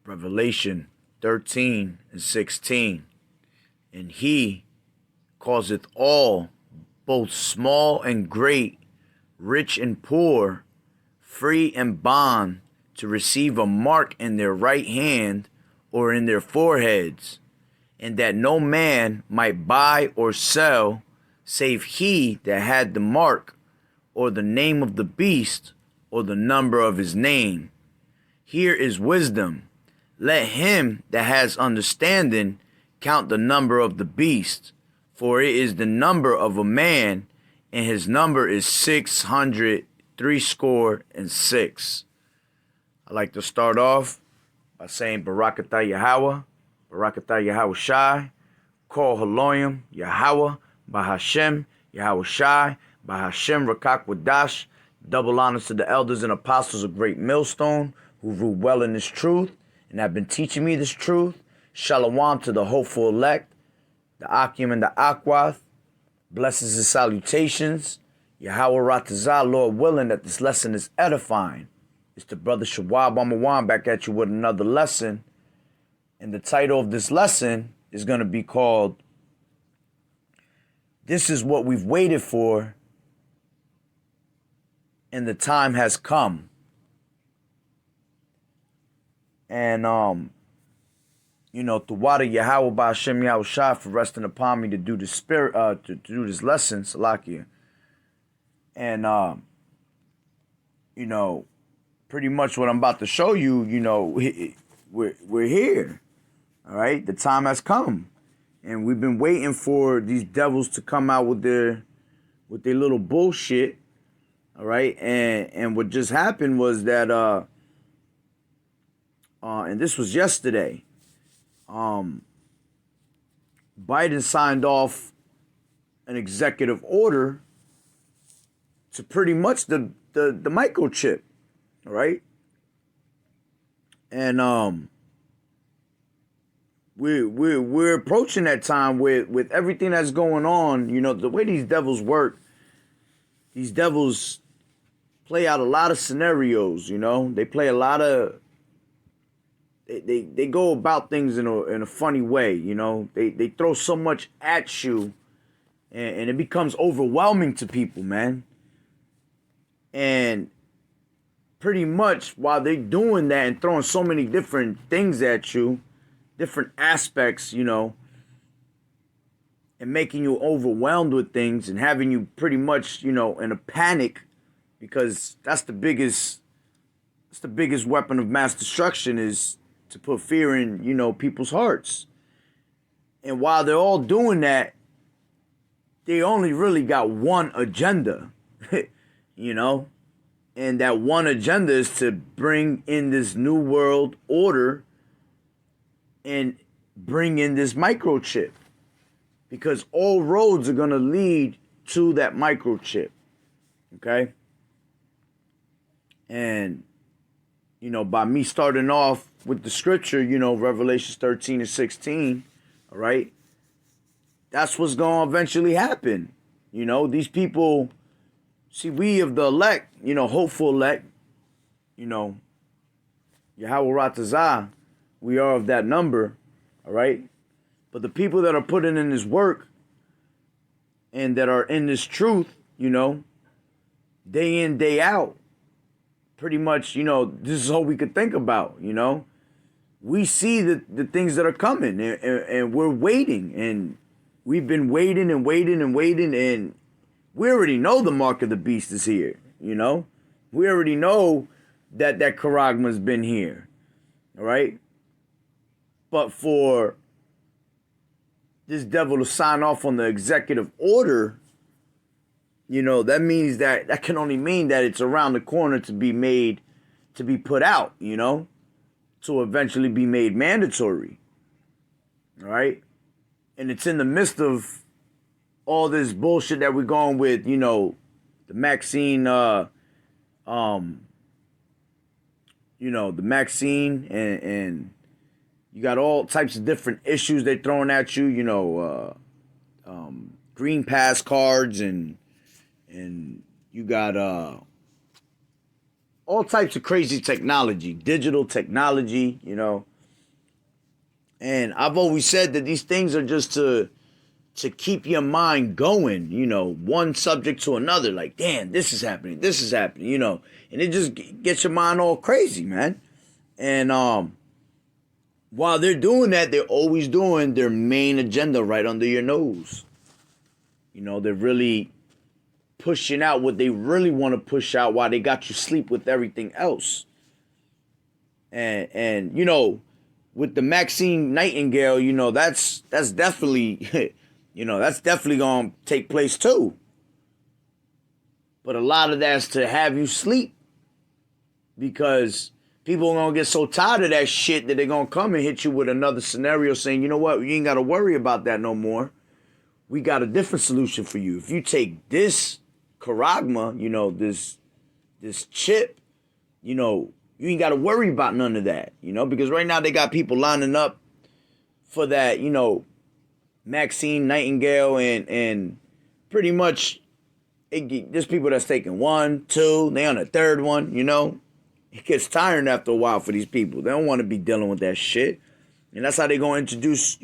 Revelation 13 and 16. And he causeth all, both small and great, rich and poor, free and bond, to receive a mark in their right hand or in their foreheads, and that no man might buy or sell, save he that had the mark, or the name of the beast, or the number of his name. Here is wisdom. Let him that has understanding count the number of the beast, for it is the number of a man, and his number is 666. I like to start off by saying Barakatah Yahweh, Barakatah Yahweh Shai, Kol Haloyim, Yahweh, Bahashem, Yahweh Shai, Bahashem Rakak Wadash. Double honors to the elders and apostles of Great Millstone who rule well in this truth and have been teaching me this truth. Shalom to the hopeful elect, the Akim and the Akwath. Blessings and salutations. Yahweh Ratazah, Lord willing that this lesson is edifying. It's the brother Shawab Amawan back at you with another lesson. And the title of this lesson is going to be called, This is What We've Waited For, and the Time Has Come. And, Tawada Yahweh Ba'Hashem Yahweh Shai for resting upon me to do this spirit, to do this lesson, Salakia. And, pretty much what I'm about to show you, we're here. All right, the time has come, and we've been waiting for these devils to come out with their little bullshit. All right, and what just happened was that and this was yesterday. Biden signed off an executive order to pretty much the microchip. All right, and we're approaching that time with everything that's going on. The way these devils work. These devils play out a lot of scenarios. They play a lot of. They go about things in a funny way. They throw so much at you, and it becomes overwhelming to people, man. And pretty much while they're doing that and throwing so many different things at you, different aspects, and making you overwhelmed with things and having you pretty much, in a panic, because that's the biggest weapon of mass destruction, is to put fear in, people's hearts. And while they're all doing that, they only really got one agenda, and that one agenda is to bring in this new world order and bring in this microchip, because all roads are going to lead to that microchip. Okay. And, by me starting off with the scripture, Revelation 13 and 16, all right, that's what's going to eventually happen. These people, see, we of the elect, hopeful elect, Yahweh Ratazah, we are of that number, all right? But the people that are putting in this work and that are in this truth, day in, day out, pretty much, this is all we could think about, We see the things that are coming, and we're waiting, and we've been waiting and waiting and waiting, and we already know the mark of the beast is here, We already know that Charagma's been here, all right? But for this devil to sign off on the executive order, that means that can only mean that it's around the corner to be made, to be put out, to eventually be made mandatory. All right. And it's in the midst of all this bullshit that we're going with, the vaccine, the vaccine, and you got all types of different issues they're throwing at you, green pass cards, and you got all types of crazy technology, digital technology, And I've always said that these things are just to keep your mind going, one subject to another. Like, damn, this is happening, and it just gets your mind all crazy, man. And while they're doing that, they're always doing their main agenda right under your nose. They're really pushing out what they really want to push out while they got you sleep with everything else. And with the Maxine Nightingale, that's definitely that's definitely gonna take place too. But a lot of that's to have you sleep, because people are gonna get so tired of that shit that they're gonna come and hit you with another scenario saying, you know what, you ain't gotta worry about that no more. We got a different solution for you. If you take this Charagma, this chip, you ain't got to worry about none of that, because right now they got people lining up for that, Maxine Nightingale, and pretty much there's people that's taking 1, 2, they on the third one, It gets tiring after a while for these people. They don't want to be dealing with that shit. And that's how they going to introduce,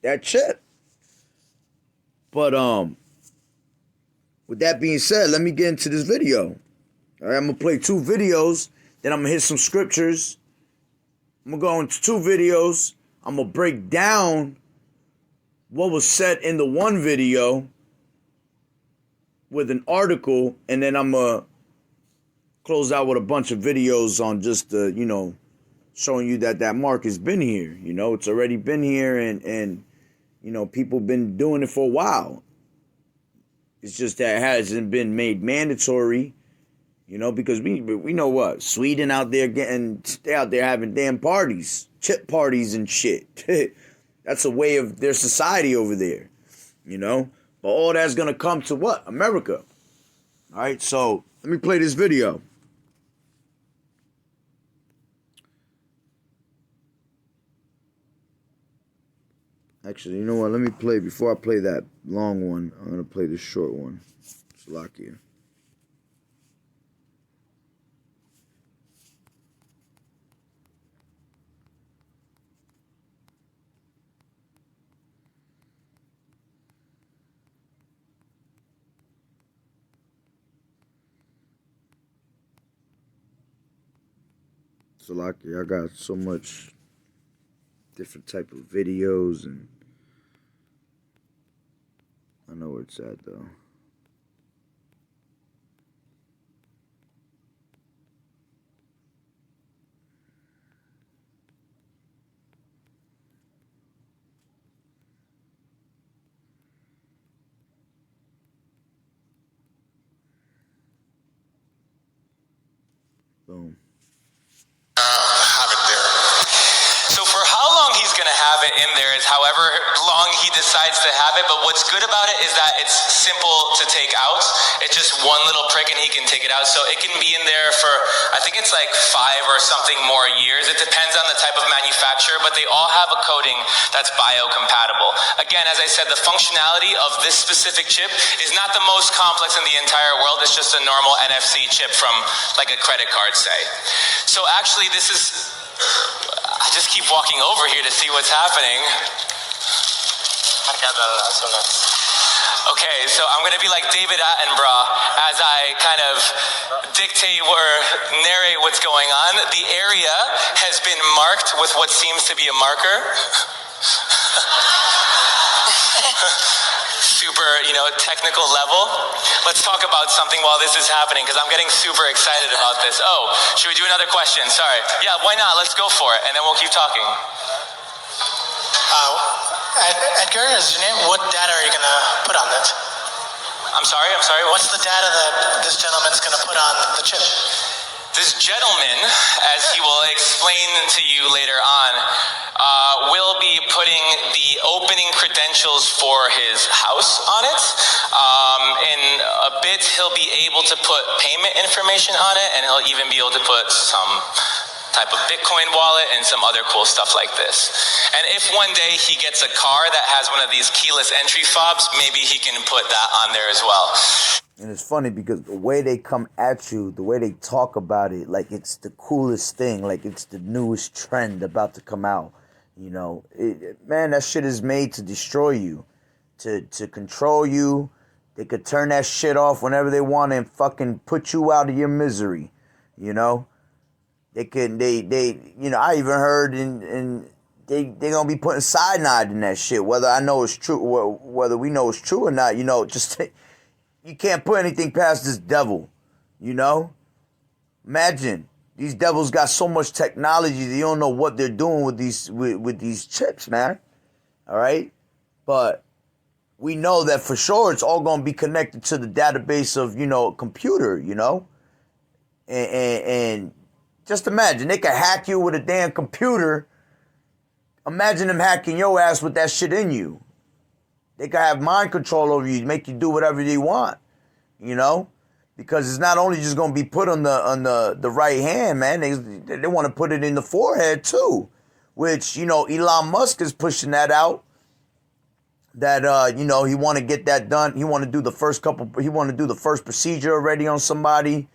that chip. But with that being said, let me get into this video. All right, I'm going to play 2 videos. Then I'm going to hit some scriptures. I'm going to go into 2 videos. I'm going to break down what was said in the one video with an article. And then I'm going to close out with a bunch of videos on just, showing you that mark has been here. It's already been here, and people been doing it for a while. It's just that it hasn't been made mandatory, because we know what, Sweden out there they out there having damn parties, chip parties and shit. That's a way of their society over there, But all that's gonna come to what? America. All right, so let me play this video. Actually, you know what? Let me play, before I play that long one, I'm going to play this short one. Slovakia. Slovakia, I got so much different type of videos, and I know where it's at though. Boom. Have it there. So for how long he's going to have it in there is however long he decides to have it, but what's good about it is that it's simple to take out. It's just one little prick and he can take it out. So it can be in there for, I think it's like 5 or something more years. It depends on the type of manufacturer, but they all have a coating that's biocompatible. Again, as I said, the functionality of this specific chip is not the most complex in the entire world. It's just a normal NFC chip from like a credit card, say. So actually this is, I just keep walking over here to see what's happening. Okay, so I'm going to be like David Attenborough as I kind of dictate or narrate what's going on. The area has been marked with what seems to be a marker. Super, technical level. Let's talk about something while this is happening, because I'm getting super excited about this. Oh, should we do another question? Sorry. Yeah, why not? Let's go for it, and then we'll keep talking. Edgar, is your name? What data are you going to put on it? I'm sorry? What's the data that this gentleman's going to put on the chip? This gentleman, as he will explain to you later on, will be putting the opening credentials for his house on it. In a bit, he'll be able to put payment information on it, and he'll even be able to put some type of Bitcoin wallet and some other cool stuff like this. And if one day he gets a car that has one of these keyless entry fobs, maybe he can put that on there as well. And it's funny because the way they come at you, the way they talk about it, like it's the coolest thing, like it's the newest trend about to come out. You know, man, that shit is made to destroy you, to control you. They could turn that shit off whenever they want and fucking put you out of your misery. You know, they you know, I even heard they gonna be putting cyanide in that shit. Whether I know it's true, whether we know it's true or not, you know, just you can't put anything past this devil. You know, imagine. These devils got so much technology, they don't know what they're doing with these chips, man. All right? But we know that for sure it's all going to be connected to the database of, you know, a computer, you know? And just imagine, they can hack you with a damn computer. Imagine them hacking your ass with that shit in you. They can have mind control over you, make you do whatever they want, you know? Because it's not only just going to be put on the right hand, man. They want to put it in the forehead too, which, you know, Elon Musk is pushing that out. That you know, he want to get that done. He want to do the first procedure already on somebody,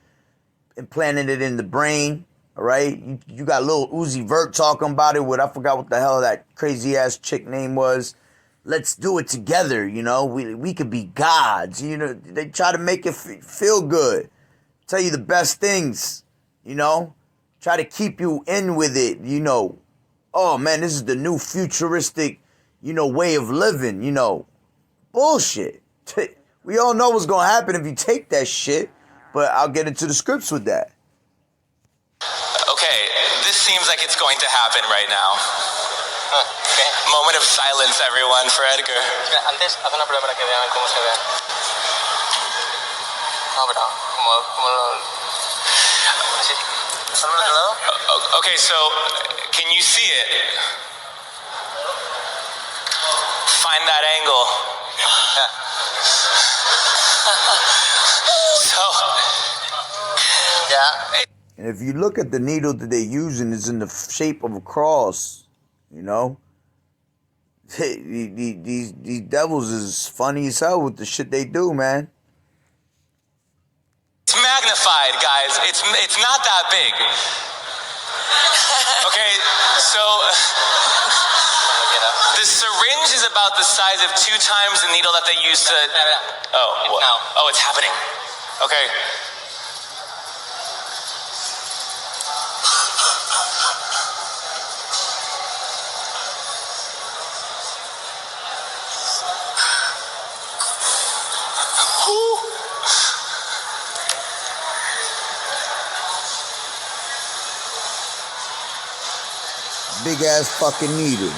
implanting it in the brain. All right, you got little Uzi Vert talking about it with, I forgot what the hell that crazy ass chick name was. Let's do it together, you know. We could be gods, you know. They try to make it feel good, tell you the best things, you know. Try to keep you in with it, you know. Oh man, this is the new futuristic, you know, way of living, you know. Bullshit. We all know what's gonna happen if you take that shit, but I'll get into the scripts with that. Okay, this seems like it's going to happen right now. Okay. Moment of silence, everyone, for Edgar. Antes, haz una prueba para que vean cómo se ve. No, pero como lo... Así. ¿Solo al otro lado? Okay, so can you see it? Find that angle. Yeah. So, Yeah. And if you look at the needle that they're using, it's in the shape of a cross, you know? These devils is funny as hell with the shit they do, man. it's magnified, guys. It's not that big. Okay, so the syringe is about the size of 2 times the needle that they used to... Oh, it's happening. Okay. Big ass fucking needle.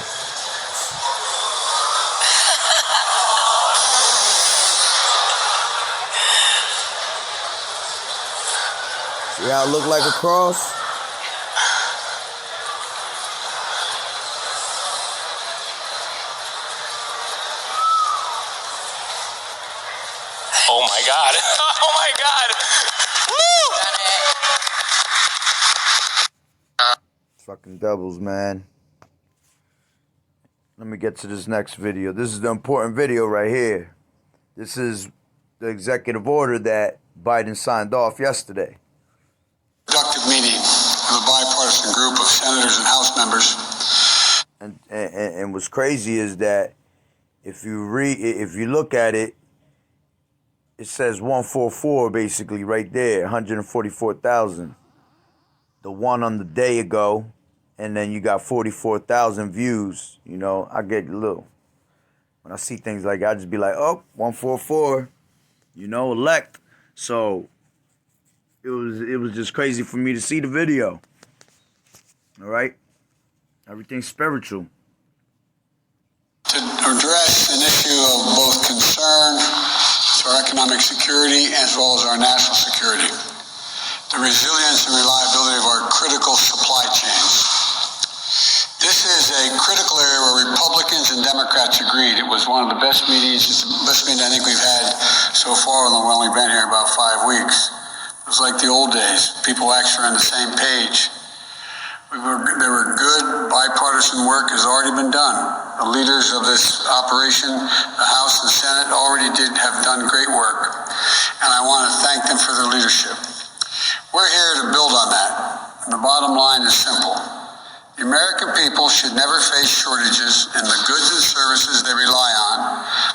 See how it look like a cross? Oh my God. Oh my God. Woo! Fucking devils, man. Let me get to this next video. This is the important video right here. This is the executive order that Biden signed off yesterday. Productive meeting of a bipartisan group of senators and House members. And what's crazy is that if you look at it, it says 144 basically right there, 144,000. The one on the day ago, and then you got 44,000 views. You know, I get a little, when I see things like that, I just be like, oh, 144, you know, elect. So it was just crazy for me to see the video. All right? Everything's spiritual. To address an issue of both concern to our economic security as well as our national security. The resilience and reliability of our critical supply chains. This is a critical area where Republicans and Democrats agreed. It was one of the best meetings, it's the best meeting I think we've had so far, although we've only been here about 5 weeks. It was like the old days. People actually are on the same page. There were good bipartisan work has already been done. The leaders of this operation, the House and Senate, already have done great work. And I want to thank them for their leadership. We're here to build on that. The bottom line is simple. The American people should never face shortages in the goods and services they rely on,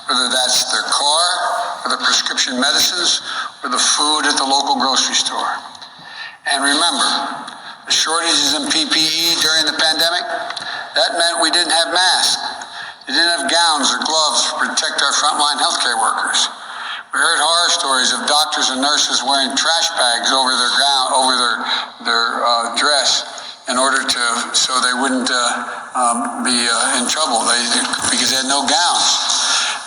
whether that's their car, or the prescription medicines, or the food at the local grocery store. And remember, the shortages in PPE during the pandemic, that meant we didn't have masks. We didn't have gowns or gloves to protect our frontline healthcare workers. We heard horror stories of doctors and nurses wearing trash bags over their gown, over their dress, in order to, so they wouldn't be in trouble because they had no gowns.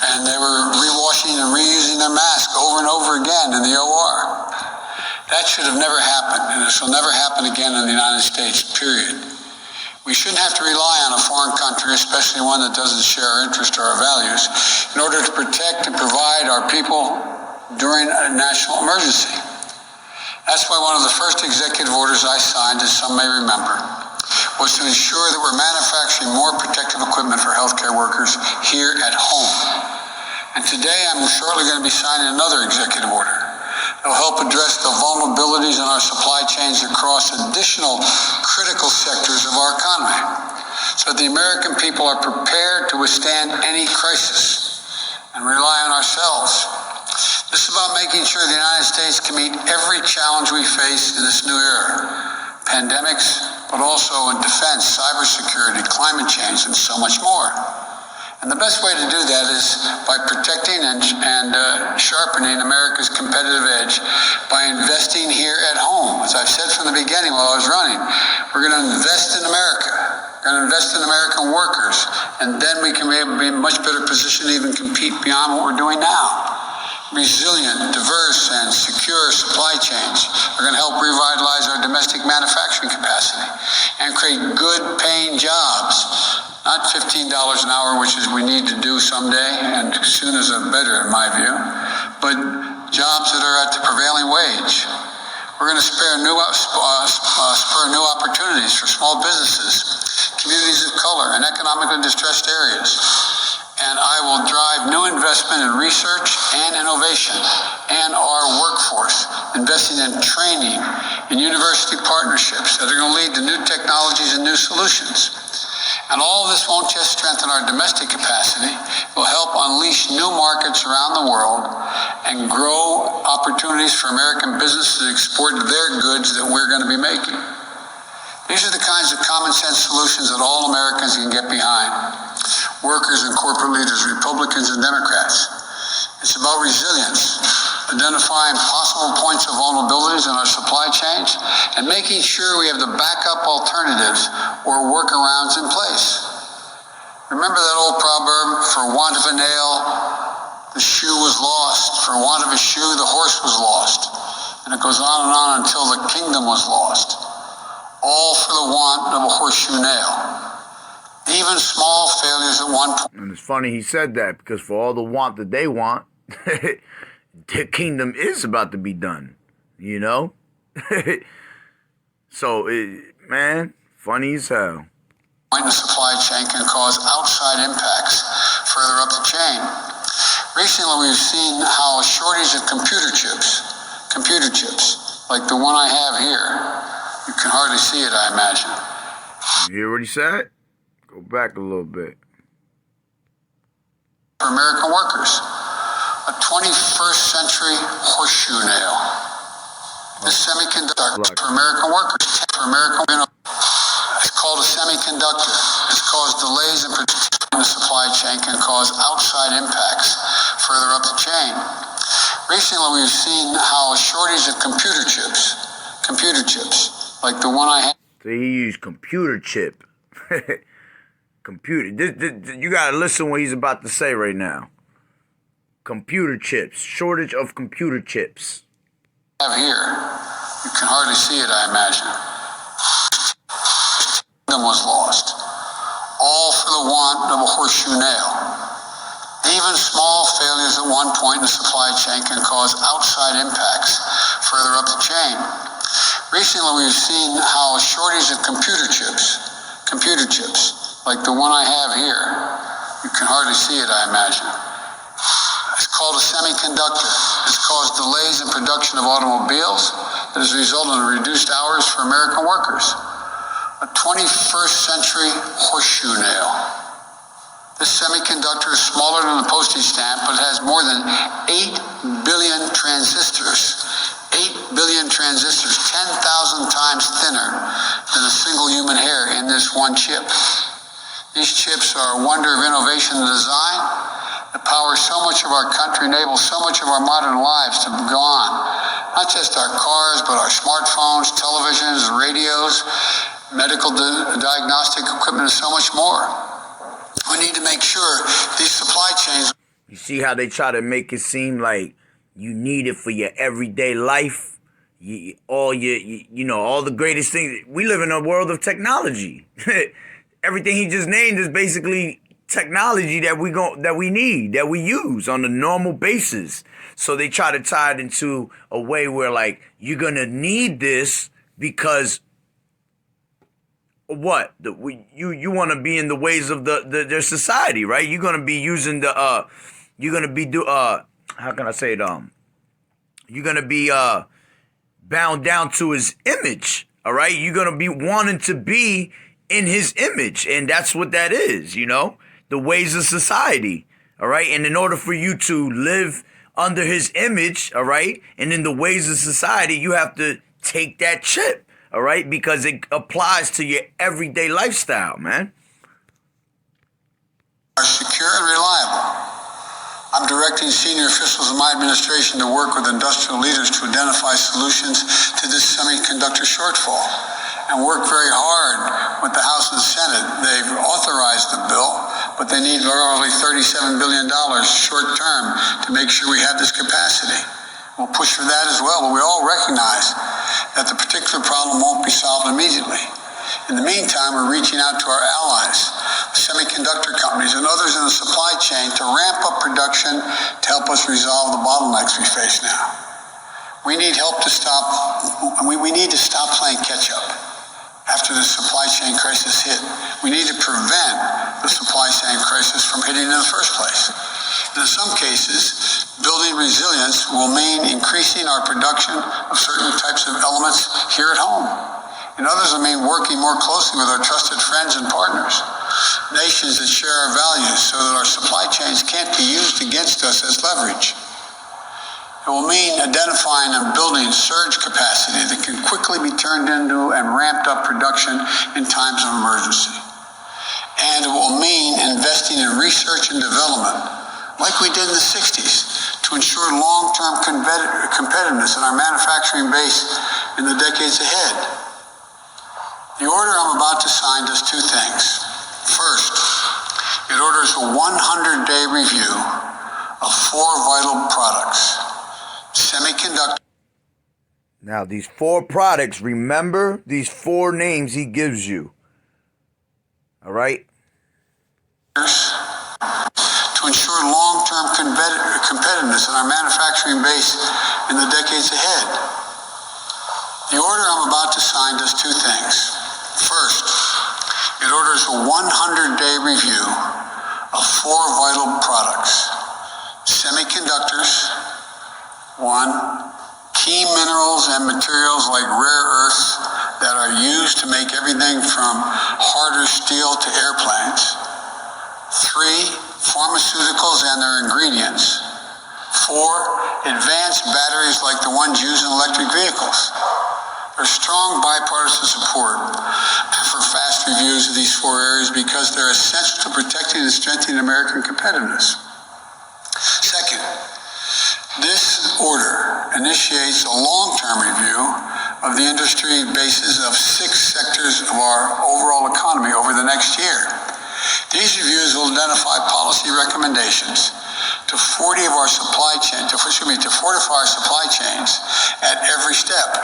And they were rewashing and reusing their mask over and over again in the OR. That should have never happened, and this will never happen again in the United States, period. We shouldn't have to rely on a foreign country, especially one that doesn't share our interests or our values, in order to protect and provide our people during a national emergency. That's why one of the first executive orders I signed, as some may remember, was to ensure that we're manufacturing more protective equipment for healthcare workers here at home. And today I'm shortly going to be signing another executive order that will help address the vulnerabilities in our supply chains across additional critical sectors of our economy, so that the American people are prepared to withstand any crisis and rely on ourselves. This is about making sure the United States can meet every challenge we face in this new era. Pandemics, but also in defense, cybersecurity, climate change, and so much more. And the best way to do that is by protecting and sharpening America's competitive edge by investing here at home. As I've said from the beginning while I was running, we're going to invest in America. We're going to invest in American workers, and then we can be in a much better position to even compete beyond what we're doing now. Resilient, diverse, and secure supply chains are going to help revitalize our domestic manufacturing capacity and create good paying jobs. Not $15 an hour, which is we need to do someday, and sooner is better in my view, but jobs that are at the prevailing wage. We're going to spur new opportunities for small businesses, communities of color, and economically distressed areas. And I will drive new investment in research and innovation and our workforce, investing in training and university partnerships that are going to lead to new technologies and new solutions. And all of this won't just strengthen our domestic capacity, it will help unleash new markets around the world and grow opportunities for American businesses to export their goods that we're going to be making. These are the kinds of common sense solutions that all Americans can get behind. Workers and corporate leaders, Republicans and Democrats. It's about resilience, identifying possible points of vulnerabilities in our supply chains, and making sure we have the backup alternatives or workarounds in place. Remember that old proverb, for want of a nail, the shoe was lost. For want of a shoe, the horse was lost. And it goes on and on until the kingdom was lost. All for the want of a horseshoe nail. Even small failures at one point. And it's funny he said that, because for all the want that they want, the kingdom is about to be done, you know? So, man, funny as hell. The supply chain can cause outside impacts further up the chain. Recently, we've seen how a shortage of computer chips, like the one I have here, you can hardly see it, I imagine. You hear what he said? Go back a little bit. For American workers, a 21st century horseshoe nail. This semiconductor for American workers, it's called a semiconductor. It's caused delays in production. The supply chain can cause outside impacts further up the chain. Recently, we've seen how a shortage of computer chips, like the one I have. So he used computer chip. Computer. You gotta listen what he's about to say right now. Computer chips. Shortage of computer chips. Have here. You can hardly see it, I imagine. Kingdom was lost. All for the want of a horseshoe nail. Even small failures at one point in the supply chain can cause outside impacts further up the chain. Recently, we've seen how a shortage of computer chips, like the one I have here, you can hardly see it, I imagine. It's called a semiconductor. It's caused delays in production of automobiles that has resulted in reduced hours for American workers. a 21st century horseshoe nail. This semiconductor is smaller than a postage stamp, but has more than 8 billion transistors. 8 billion transistors, 10,000 times thinner than a single human hair in this one chip. These chips are a wonder of innovation and design that power so much of our country, enable so much of our modern lives to go on. Not just our cars, but our smartphones, televisions, radios, medical diagnostic equipment, and so much more. We need to make sure these supply chains... You see how they try to make it seem like you need it for your everyday life? All the greatest things. We live in a world of technology. Everything he just named is basically technology that we need, that we use on a normal basis. So they try to tie it into a way where, like, you're gonna need this because what? You want to be in the ways of their society, right? You're gonna be using how can I say it? You're gonna be bound down to his image. All right, you're gonna be wanting to be in his image, and that's what that is, the ways of society, all right? And in order for you to live under his image, all right, and in the ways of society, you have to take that chip, all right, because it applies to your everyday lifestyle, man. Are secure and reliable. I'm directing senior officials in my administration to work with industrial leaders to identify solutions to this semiconductor shortfall, and work very hard with the House and Senate. They've authorized the bill, but they need roughly $37 billion short term to make sure we have this capacity. We'll push for that as well, but we all recognize that the particular problem won't be solved immediately. In the meantime, we're reaching out to our allies, semiconductor companies, and others in the supply chain to ramp up production to help us resolve the bottlenecks we face now. We need help to stop, we need to stop playing catch up. After the supply chain crisis hit, we need to prevent the supply chain crisis from hitting in the first place. And in some cases, building resilience will mean increasing our production of certain types of elements here at home. In others, it mean working more closely with our trusted friends and partners, nations that share our values, so that our supply chains can't be used against us as leverage. It will mean identifying and building surge capacity that can quickly be turned into and ramped up production in times of emergency. And it will mean investing in research and development, like we did in the 60s, to ensure long-term competitiveness in our manufacturing base in the decades ahead. The order I'm about to sign does two things. First, it orders a 100-day review of 4 vital products. Semiconductor. Now, these 4 products, remember these 4 names he gives you. All right? To ensure long-term competitiveness in our manufacturing base in the decades ahead. The order I'm about to sign does two things. First, it orders a 100-day review of 4 vital products. Semiconductors, 1, key minerals and materials like rare earths that are used to make everything from harder steel to airplanes. 3, pharmaceuticals and their ingredients. 4, advanced batteries like the ones used in electric vehicles. There's strong bipartisan support for fast reviews of these 4 areas because they're essential to protecting and strengthening American competitiveness. Second, this order initiates a long-term review of the industry bases of 6 sectors of our overall economy over the next year. These reviews will identify policy recommendations to 40 of our supply chain, to fortify our supply chains at every step,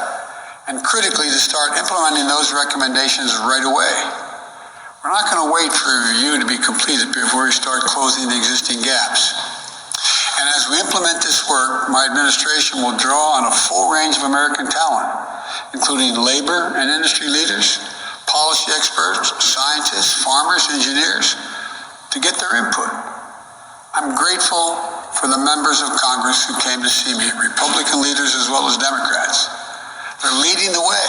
and critically to start implementing those recommendations right away. We're not going to wait for a review to be completed before we start closing the existing gaps. And as we implement this work, my administration will draw on a full range of American talent, including labor and industry leaders, policy experts, scientists, farmers, engineers, to get their input. I'm grateful for the members of Congress who came to see me, Republican leaders as well as Democrats. They're leading the way.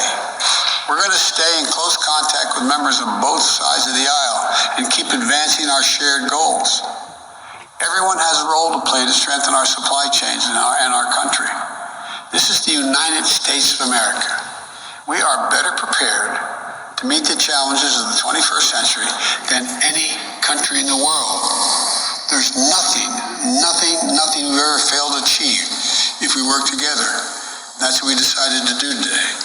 We're going to stay in close contact with members of both sides of the aisle and keep advancing our shared goals. Everyone has a role to play to strengthen our supply chains and our country. This is the United States of America. We are better prepared to meet the challenges of the 21st century than any country in the world. There's nothing we've ever failed to achieve if we work together. That's what we decided to do today.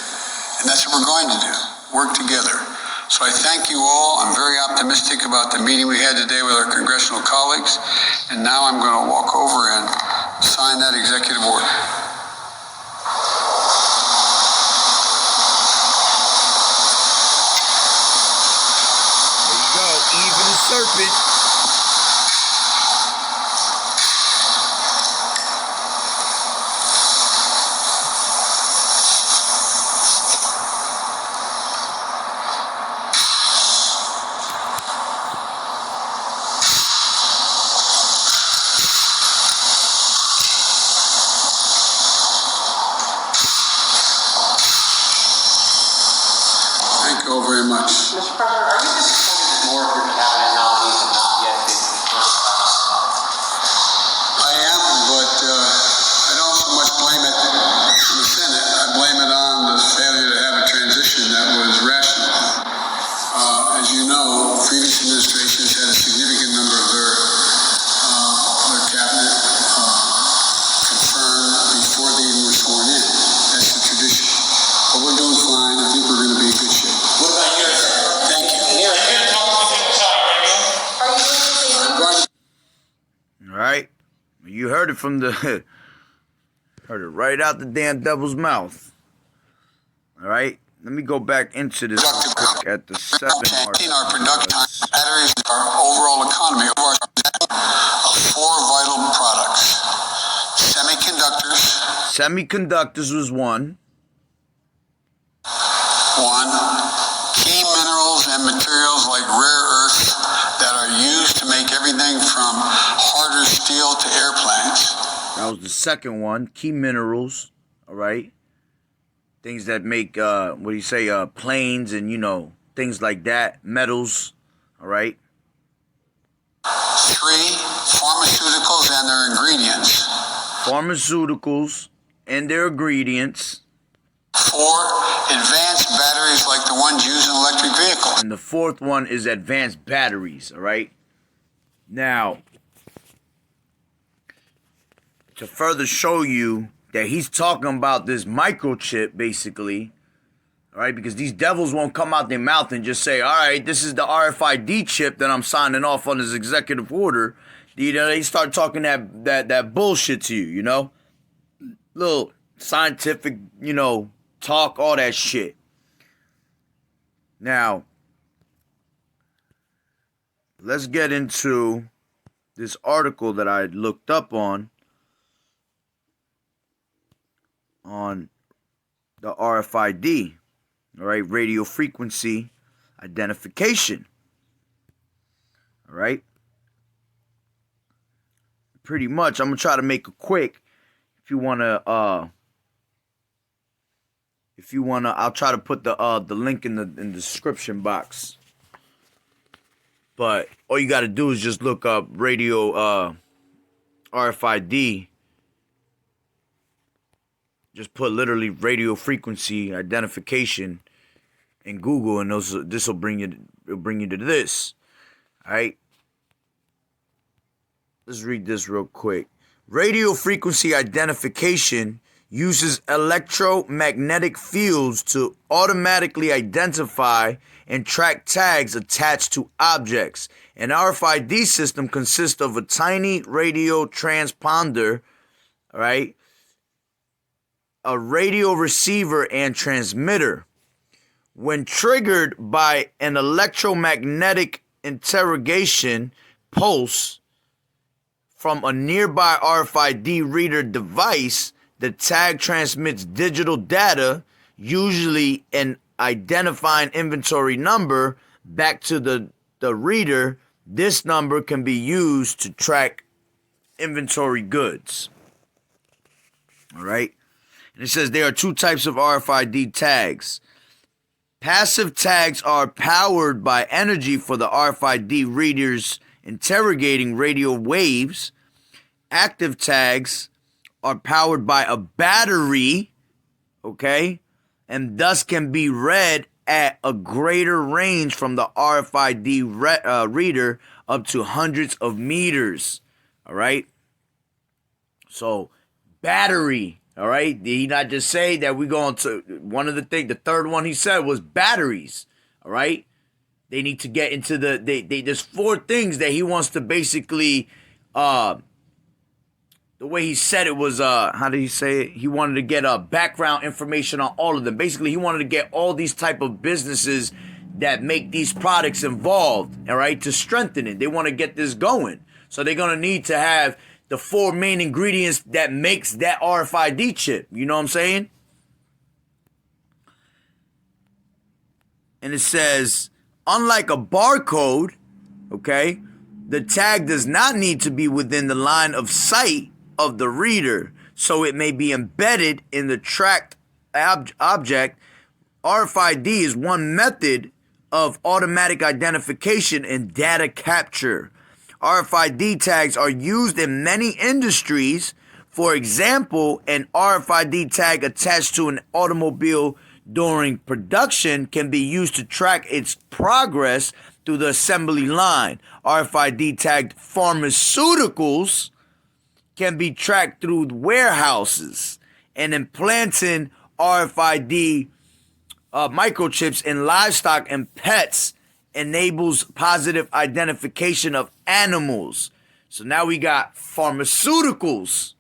And that's what we're going to do, work together. So I thank you all. I'm very optimistic about the meeting we had today with our congressional colleagues. And now I'm going to walk over and sign that executive order. There you go, even the serpent. Thank you all very much. Mr. President, are you disappointed that more of your cabinet nominees have not yet been confirmed by the Senate? I am, but I don't so much blame it on the Senate. I blame it on the failure to have a transition that was rational. As you know, previous administrations had a significant number of their cabinet confirmed before they even were sworn in. That's the tradition. But we're doing fine. I think we're going to be in good shape. What about yours? Thank you. Are you going to talk to the inside radio? Are you going to say I'm going to All right, you heard it from the, heard it right out the damn devil's mouth. All right, let me go back into this real quick at the 7 our production batteries, our overall economy of 4 vital products. Semiconductors, Semiconductors was one. key minerals and materials like rare earths that are used to make everything from harder steel to airplanes. That was the second one. Key minerals. All right. Things that make, what do you say, planes and, you know, things like that. Metals. All right. 3, pharmaceuticals and their ingredients. Pharmaceuticals and their ingredients. 4, advanced batteries like the ones used in electric vehicles. And the fourth one is advanced batteries. All right. Now, to further show you that he's talking about this microchip, basically, all right, because these devils won't come out their mouth and just say, all right, this is the RFID chip that I'm signing off on this executive order. You know, they start talking that bullshit to you, you know? Little scientific, you know, talk, all that shit. Now, let's get into this article that I looked up on the RFID, all right, radio frequency identification, all right. Pretty much, I'm gonna try to make it quick. If you wanna, I'll try to put the link in the description box. But all you gotta do is just look up radio RFID. Just put literally radio frequency identification in Google, and this will bring you to this. All right. Let's read this real quick. Radio frequency identification uses electromagnetic fields to automatically identify and track tags attached to objects. An RFID system consists of a tiny radio transponder, all right, a radio receiver and transmitter. When triggered by an electromagnetic interrogation pulse from a nearby RFID reader device, the tag transmits digital data, usually an identifying inventory number, back to the reader. This number can be used to track inventory goods. All right. And it says there are 2 types of RFID tags: Passive tags are powered by energy for the RFID readers interrogating radio waves. Active tags are powered by a battery, okay, and thus can be read at a greater range from the RFID reader up to hundreds of meters, all right? So, battery, all right? Did he not just say that we're going to, one of the things, the third one he said was batteries, all right? They need to get into there's 4 things that he wants to basically, the way he said it was, how did he say it? He wanted to get background information on all of them. Basically, he wanted to get all these type of businesses that make these products involved, all right, to strengthen it. They want to get this going. So they're going to need to have the 4 main ingredients that makes that RFID chip. You know what I'm saying? And it says, unlike a barcode, okay, the tag does not need to be within the line of sight of the reader, so it may be embedded in the tracked object. RFID is one method of automatic identification and data capture. RFID tags are used in many industries. For example, an RFID tag attached to an automobile during production can be used to track its progress through the assembly line. RFID tagged pharmaceuticals can be tracked through warehouses, and implanting RFID microchips in livestock and pets enables positive identification of animals. So now we got pharmaceuticals,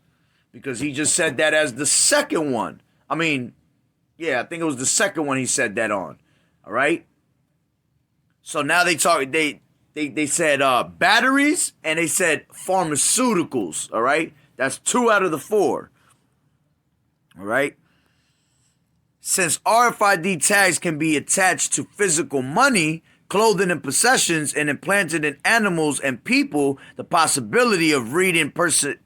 because he just said that as the second one. I mean, yeah, I think it was the second one he said that on. All right. So now they said batteries, and they said pharmaceuticals, all right? That's 2 out of the 4, all right? Since RFID tags can be attached to physical money, clothing, and possessions, and implanted in animals and people, the possibility of reading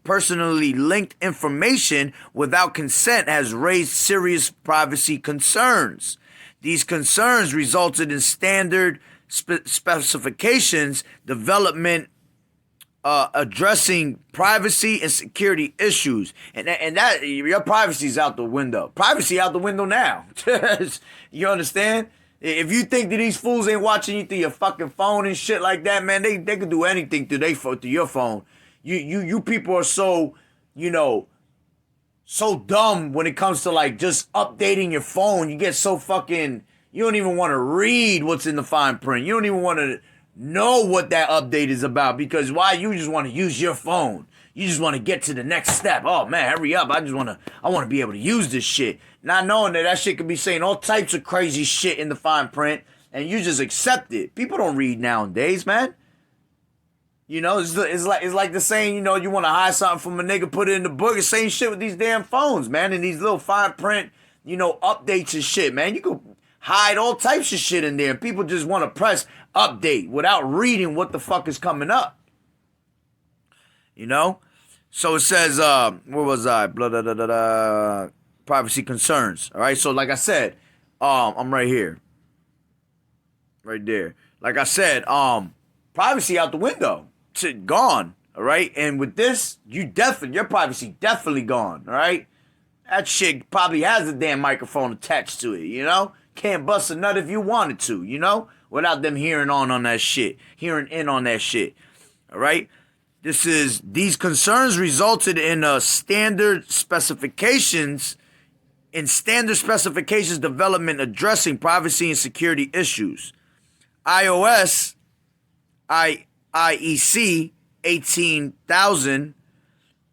personally linked information without consent has raised serious privacy concerns. These concerns resulted in standard specifications development addressing privacy and security issues, and that your privacy's out the window. Privacy out the window now. You understand? If you think that these fools ain't watching you through your fucking phone and shit like that, man, they could do anything through your phone. You people are so, so dumb when it comes to like just updating your phone. You get so fucking. You don't even want to read what's in the fine print. You don't even want to know what that update is about, because why? You just want to use your phone. You just want to get to the next step. Oh man, hurry up. I want to be able to use this shit. Not knowing that shit could be saying all types of crazy shit in the fine print, and you just accept it. People don't read nowadays, man. It's like the saying, you want to hide something from a nigga, put it in the book. It's same shit with these damn phones, man, and these little fine print, updates and shit, man. You could hide all types of shit in there. People just want to press update without reading what the fuck is coming up. So it says, where was I? Blah, blah, blah, blah, blah. Privacy concerns. All right. So like I said, I'm right here. Right there. Like I said, privacy out the window. Gone. All right. And with this, your privacy definitely gone. All right. That shit probably has a damn microphone attached to it, Can't bust a nut if you wanted to, without them hearing in on that shit. All right? These concerns resulted in standard specifications development addressing privacy and security issues. iOS IEC 18000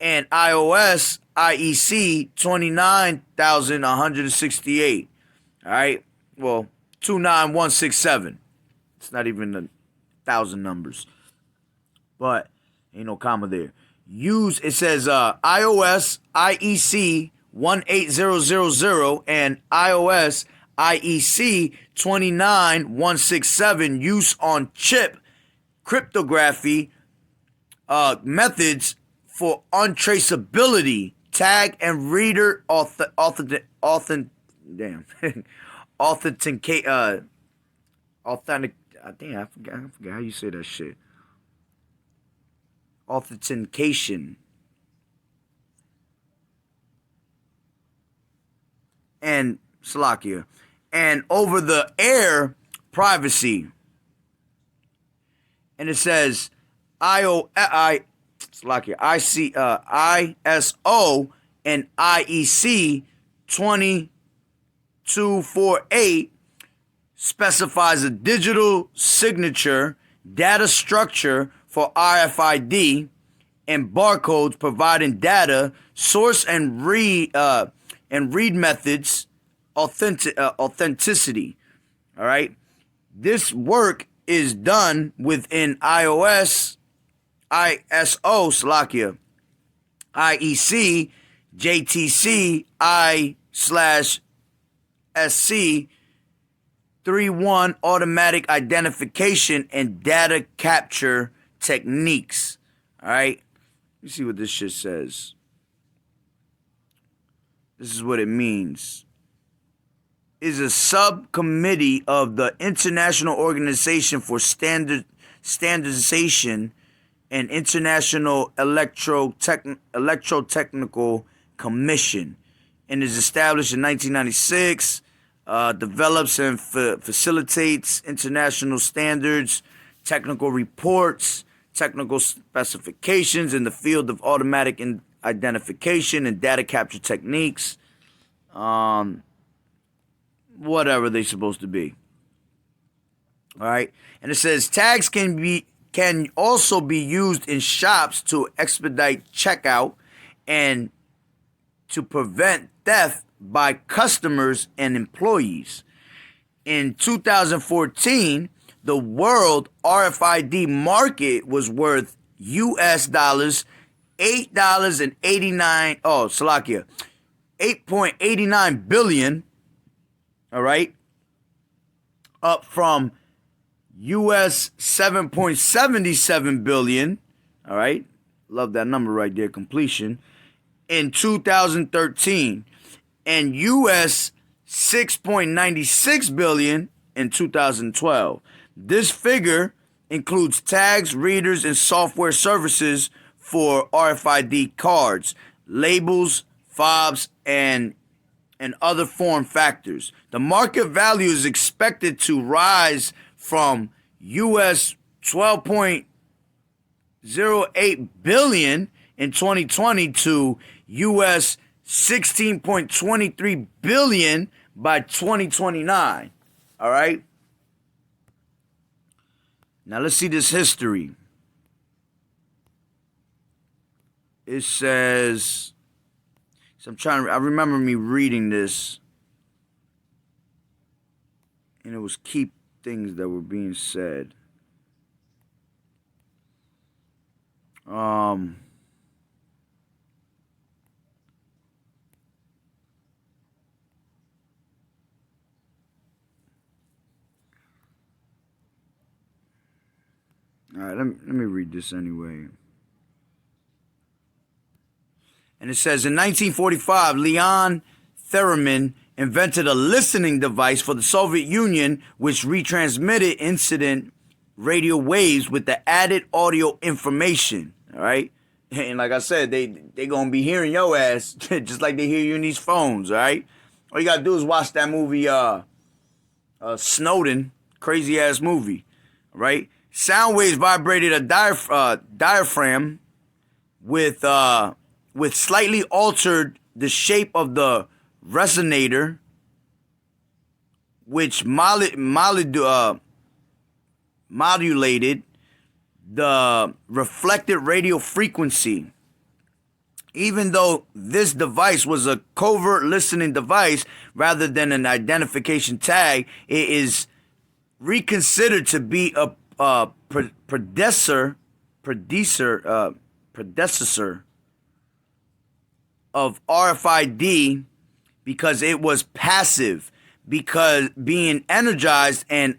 and iOS IEC 29168. All right? Well, 29167. It's not even 1,000 numbers. But ain't no comma there. It says iOS IEC 18000 and iOS IEC 29167 use on chip cryptography methods for untraceability, tag and reader authentic authentic. I forgot how you say that shit. Authentication and Slovakia, and over the air privacy. And it says Slovakia, ISO and IEC 2248 specifies a digital signature data structure for RFID and barcodes, providing data source and read methods authenticity. All right, this work is done within ISO Slovakia, IEC, JTC I/SC 31 automatic identification and data capture techniques. All right, let me see what this shit says. This is what it means. Is a subcommittee of the International Organization for Standardization and International Electrotechnical Commission, and is established in 1996. Develops and facilitates international standards, technical reports, technical specifications in the field of automatic identification and data capture techniques. Whatever they're supposed to be. All right, and it says tags can also be used in shops to expedite checkout and to prevent theft by customers and employees. In 2014, the world RFID market was worth US dollars $8.89 billion. All right, up from US 7.77 billion. All right, love that number right there, completion, in 2013, and US 6.96 billion in 2012. This figure includes tags, readers, and software services for RFID cards, labels, fobs, and other form factors. The market value is expected to rise from US 12.08 billion in 2020 to US 16.23 billion by 2029. All right? Now let's see this history. It says, I remember me reading this, and it was key things that were being said. All right, let me read this anyway. And it says, in 1945, Leon Theremin invented a listening device for the Soviet Union, which retransmitted incident radio waves with the added audio information. All right, and like I said, they gonna be hearing your ass just like they hear you in these phones. All right, all you gotta do is watch that movie, Snowden, crazy ass movie. All right, sound waves vibrated a diaphragm with slightly altered the shape of the resonator, which modulated the reflected radio frequency. Even though this device was a covert listening device rather than an identification tag, it is reconsidered to be a predecessor of RFID because it was passive, because being energized and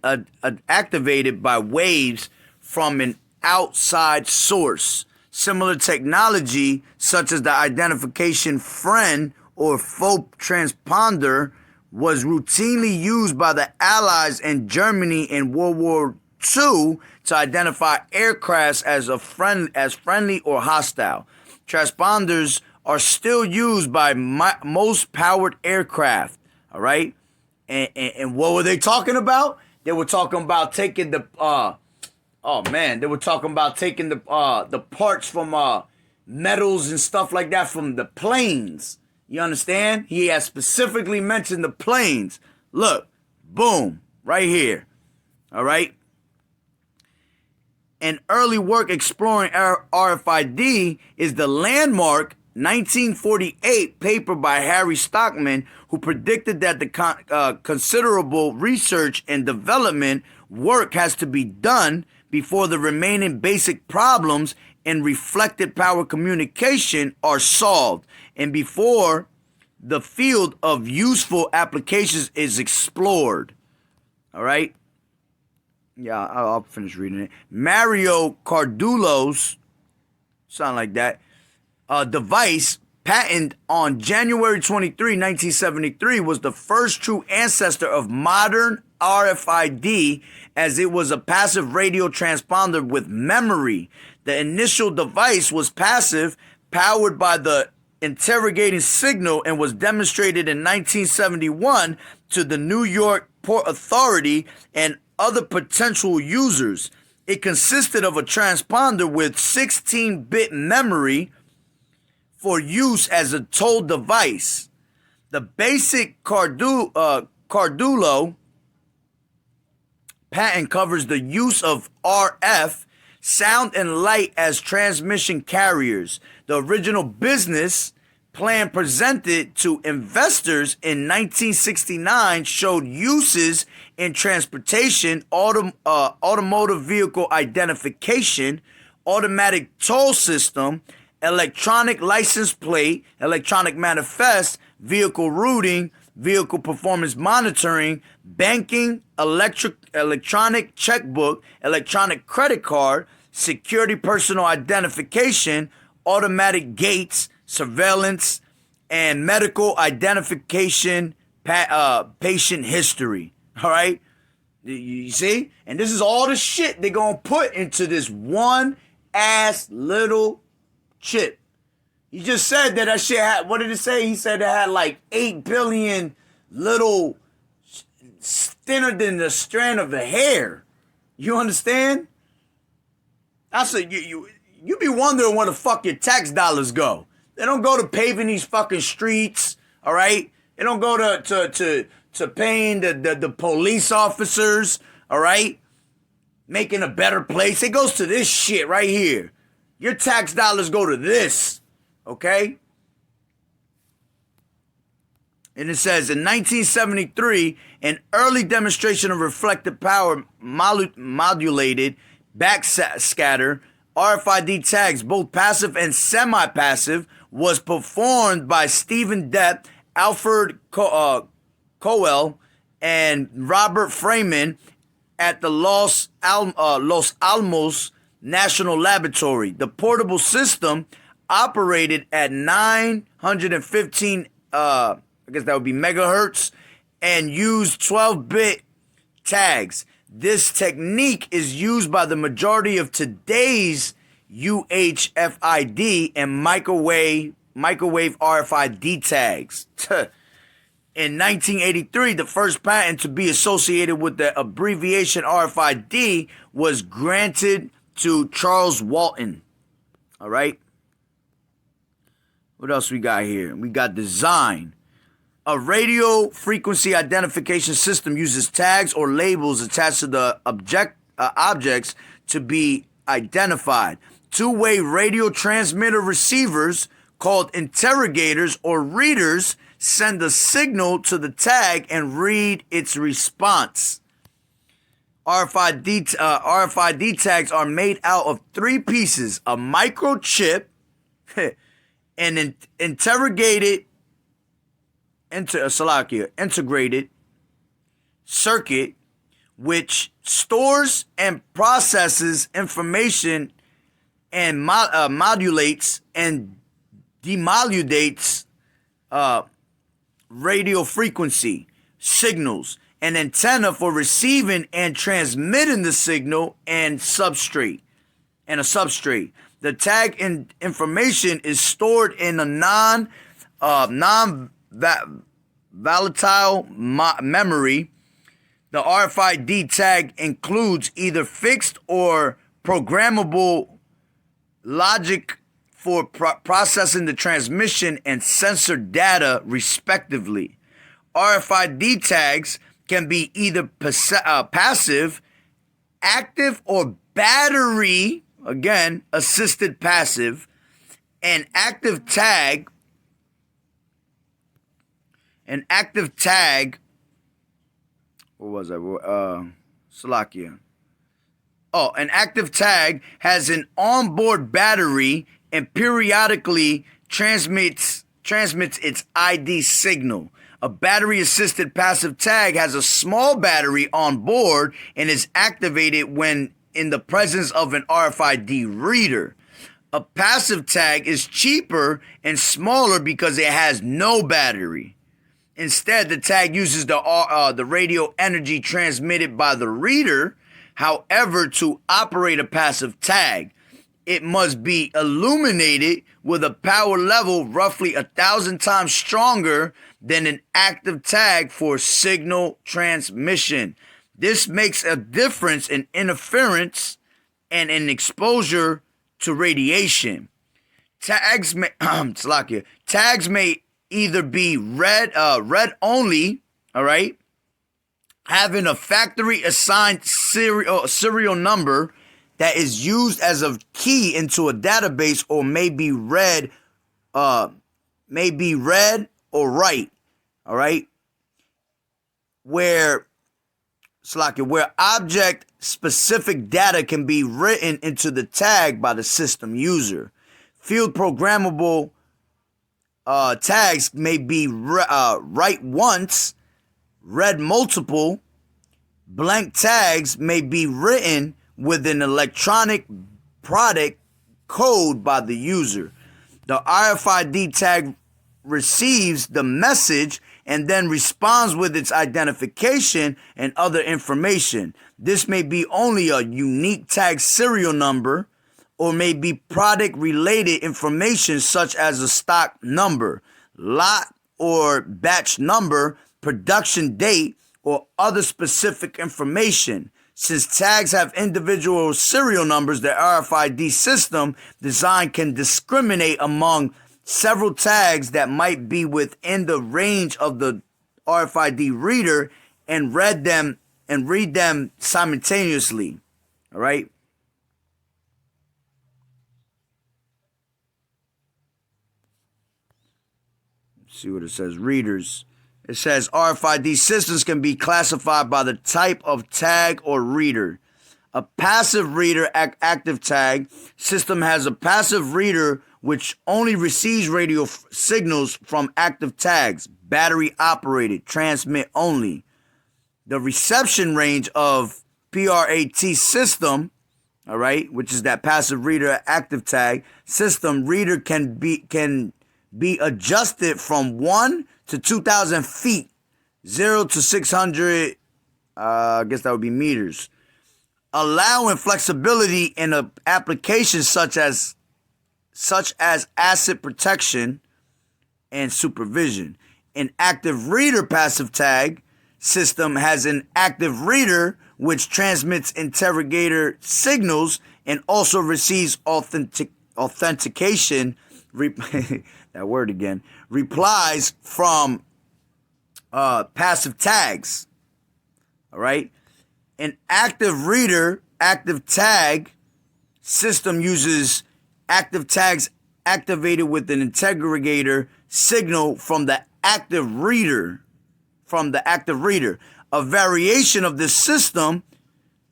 activated by waves from an outside source. Similar technology, such as the identification friend or faux transponder, was routinely used by the Allies in Germany in World War II to identify aircrafts as friendly or hostile. Transponders are still used by most powered aircraft. All right, and what were they talking about? They were talking about taking the they were talking about taking the parts from metals and stuff like that from the planes. You understand? He has specifically mentioned the planes. Look, boom, right here. All right. An early work exploring RFID is the landmark 1948 paper by Harry Stockman, who predicted that the considerable research and development work has to be done before the remaining basic problems in reflected power communication are solved and before the field of useful applications is explored. All right? Yeah, I'll finish reading it. Mario Cardullo's, sound like that, device, patented on January 23, 1973, was the first true ancestor of modern RFID, as it was a passive radio transponder with memory. The initial device was passive, powered by the interrogating signal, and was demonstrated in 1971 to the New York Port Authority and other potential users. It consisted of a transponder with 16-bit memory for use as a toll device. The basic Cardullo patent covers the use of RF, sound and light, as transmission carriers. The original business plan presented to investors in 1969 showed uses in transportation, automotive vehicle identification, automatic toll system, electronic license plate, electronic manifest, vehicle routing, vehicle performance monitoring, banking, electronic checkbook, electronic credit card, security personal identification, automatic gates, surveillance, and medical identification, patient history. All right? You see? And this is all the shit they're going to put into this one ass little chip. He just said that shit had, what did it say? He said it had like 8 billion little, thinner than the strand of a hair. You understand? I said, you be wondering where the fuck your tax dollars go. They don't go to paving these fucking streets, all right? They don't go to paying the police officers, all right? Making a better place. It goes to this shit right here. Your tax dollars go to this, okay? And it says, in 1973, an early demonstration of reflective power modulated backscatter RFID tags, both passive and semi-passive, was performed by Stephen Depp, Alfred Coel, and Robert Freeman at the Los Alamos National Laboratory. The portable system operated at 915, I guess that would be megahertz, and used 12-bit tags. This technique is used by the majority of today's UHFID and microwave RFID tags. In 1983, the first patent to be associated with the abbreviation RFID was granted to Charles Walton. All right. What else we got here? We got design. A radio frequency identification system uses tags or labels attached to the objects to be identified. Two-way radio transmitter receivers called interrogators or readers send a signal to the tag and read its response. RFID tags are made out of 3 pieces: a microchip, an integrated circuit which stores and processes information and modulates and demodulates radio frequency. signals, an antenna for receiving and transmitting the signal, and a substrate. The tag information is stored in a non-volatile memory. The RFID tag includes either fixed or programmable logic for processing the transmission and sensor data, respectively. RFID tags can be either passive, active, or battery, again, assisted passive. An active tag, what was that? Slovakia. Oh, an active tag has an onboard battery and periodically transmits its ID signal. A battery-assisted passive tag has a small battery on board and is activated when in the presence of an RFID reader. A passive tag is cheaper and smaller because it has no battery. Instead, the tag uses the radio energy transmitted by the reader. However, to operate a passive tag, it must be illuminated with a power level roughly 1,000 times stronger than an active tag for signal transmission. This makes a difference in interference and in exposure to radiation. Tags may either be read only, all right, having a factory assigned serial number that is used as a key into a database, or may be read or write, all right, where object specific data can be written into the tag by the system user. Field programmable tags may be write once, read multiple. Blank tags may be written with an electronic product code by the user. The RFID tag receives the message and then responds with its identification and other information. This may be only a unique tag serial number, or may be product-related information such as a stock number, lot or batch number, production date, or other specific information. Since tags have individual serial numbers, the RFID system design can discriminate among several tags that might be within the range of the RFID reader and read them simultaneously. All right. Let's see what it says. Readers. It says RFID systems can be classified by the type of tag or reader. A passive reader active tag system has a passive reader which only receives radio signals from active tags, battery operated, transmit only. The reception range of PRAT system, all right, which is that passive reader active tag system reader can be adjusted from 1 to 2,000 feet, 0 to 600, I guess that would be meters, allowing flexibility in applications such as asset protection and supervision. An active reader passive tag system has an active reader which transmits interrogator signals and also receives authentication that word again, replies from passive tags. All right. An active reader, active tag system uses active tags activated with an interrogator signal from the active reader. A variation of this system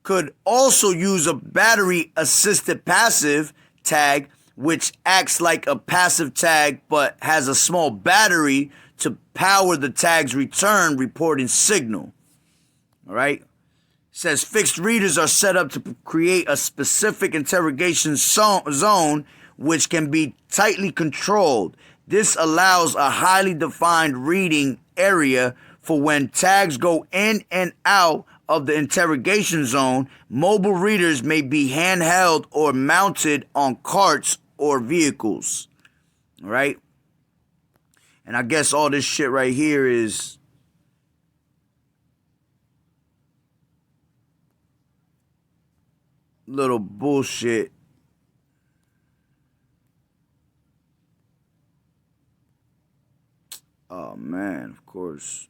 could also use a battery assisted passive tag, which acts like a passive tag but has a small battery to power the tag's reporting signal. All right. It says fixed readers are set up to create a specific interrogation zone which can be tightly controlled. This allows a highly defined reading area for when tags go in and out of the interrogation zone. Mobile readers may be handheld or mounted on carts or vehicles. All right? And I guess all this shit right here is little bullshit. Oh man, of course.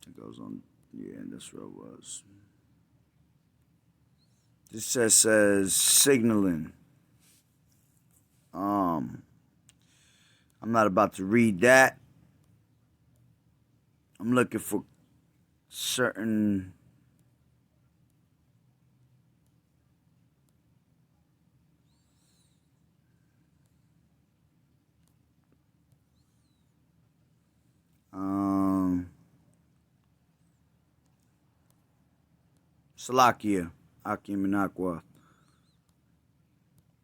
I think I was on, yeah, that's where I was. This says signaling. I'm not about to read that. I'm looking for certain Salakia, Aki Minakwa.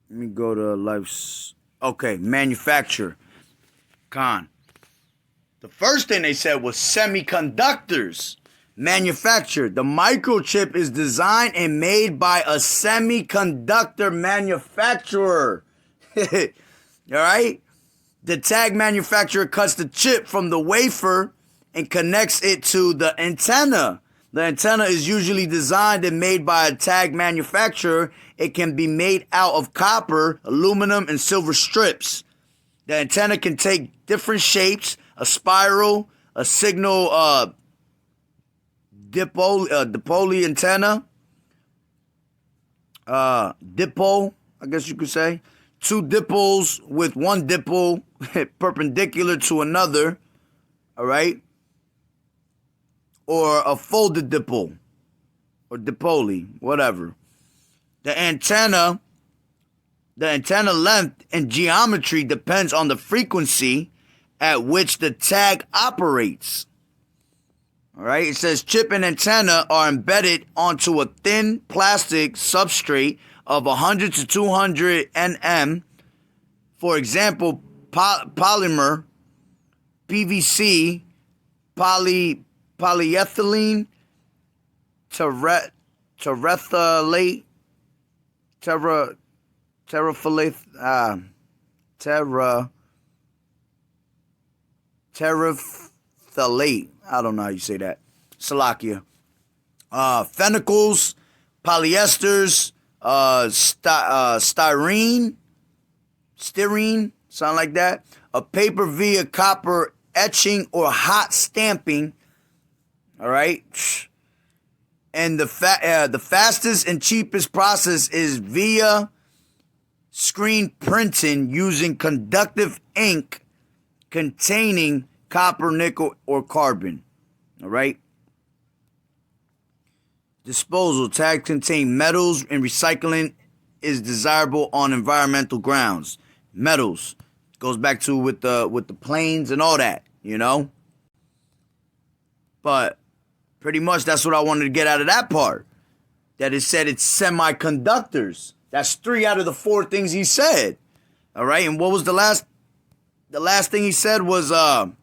Let me go to life's. Okay, manufacture. Con. The first thing they said was semiconductors. Manufactured. The microchip is designed and made by a semiconductor manufacturer. All right? The tag manufacturer cuts the chip from the wafer and connects it to the antenna. The antenna is usually designed and made by a tag manufacturer. It can be made out of copper, aluminum, and silver strips. The antenna can take different shapes: a spiral, a signal dipole antenna, dipole, I guess you could say. Two dipoles with one dipole perpendicular to another, all right? Or a folded dipole, or dipole, whatever. The antenna length and geometry depends on the frequency at which the tag operates. All right, it says chip and antenna are embedded onto a thin plastic substrate of 100 to 200 nm. For example, polymer, PVC, polyethylene, terephthalate, terephthalate. I don't know how you say that. Salakia. Phennicles, polyesters, styrene, something like that. A paper via copper etching or hot stamping. All right. And the fastest and cheapest process is via screen printing using conductive ink containing copper, nickel, or carbon. All right. Disposal. Tags contain metals, and recycling is desirable on environmental grounds. Metals goes back to with the planes and all that, you know. But pretty much that's what I wanted to get out of that part. That it said it's semiconductors. That's 3 out of the 4 things he said. All right, and what was the last thing he said was what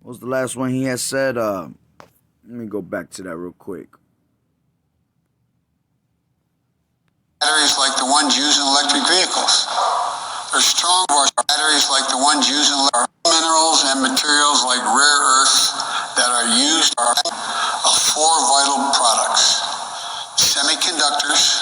was the last one he had said? Let me go back to that real quick. Batteries like the ones used in electric vehicles. They're strong batteries like the ones used in minerals and materials like rare earths that are used of 4 vital products. Semiconductors,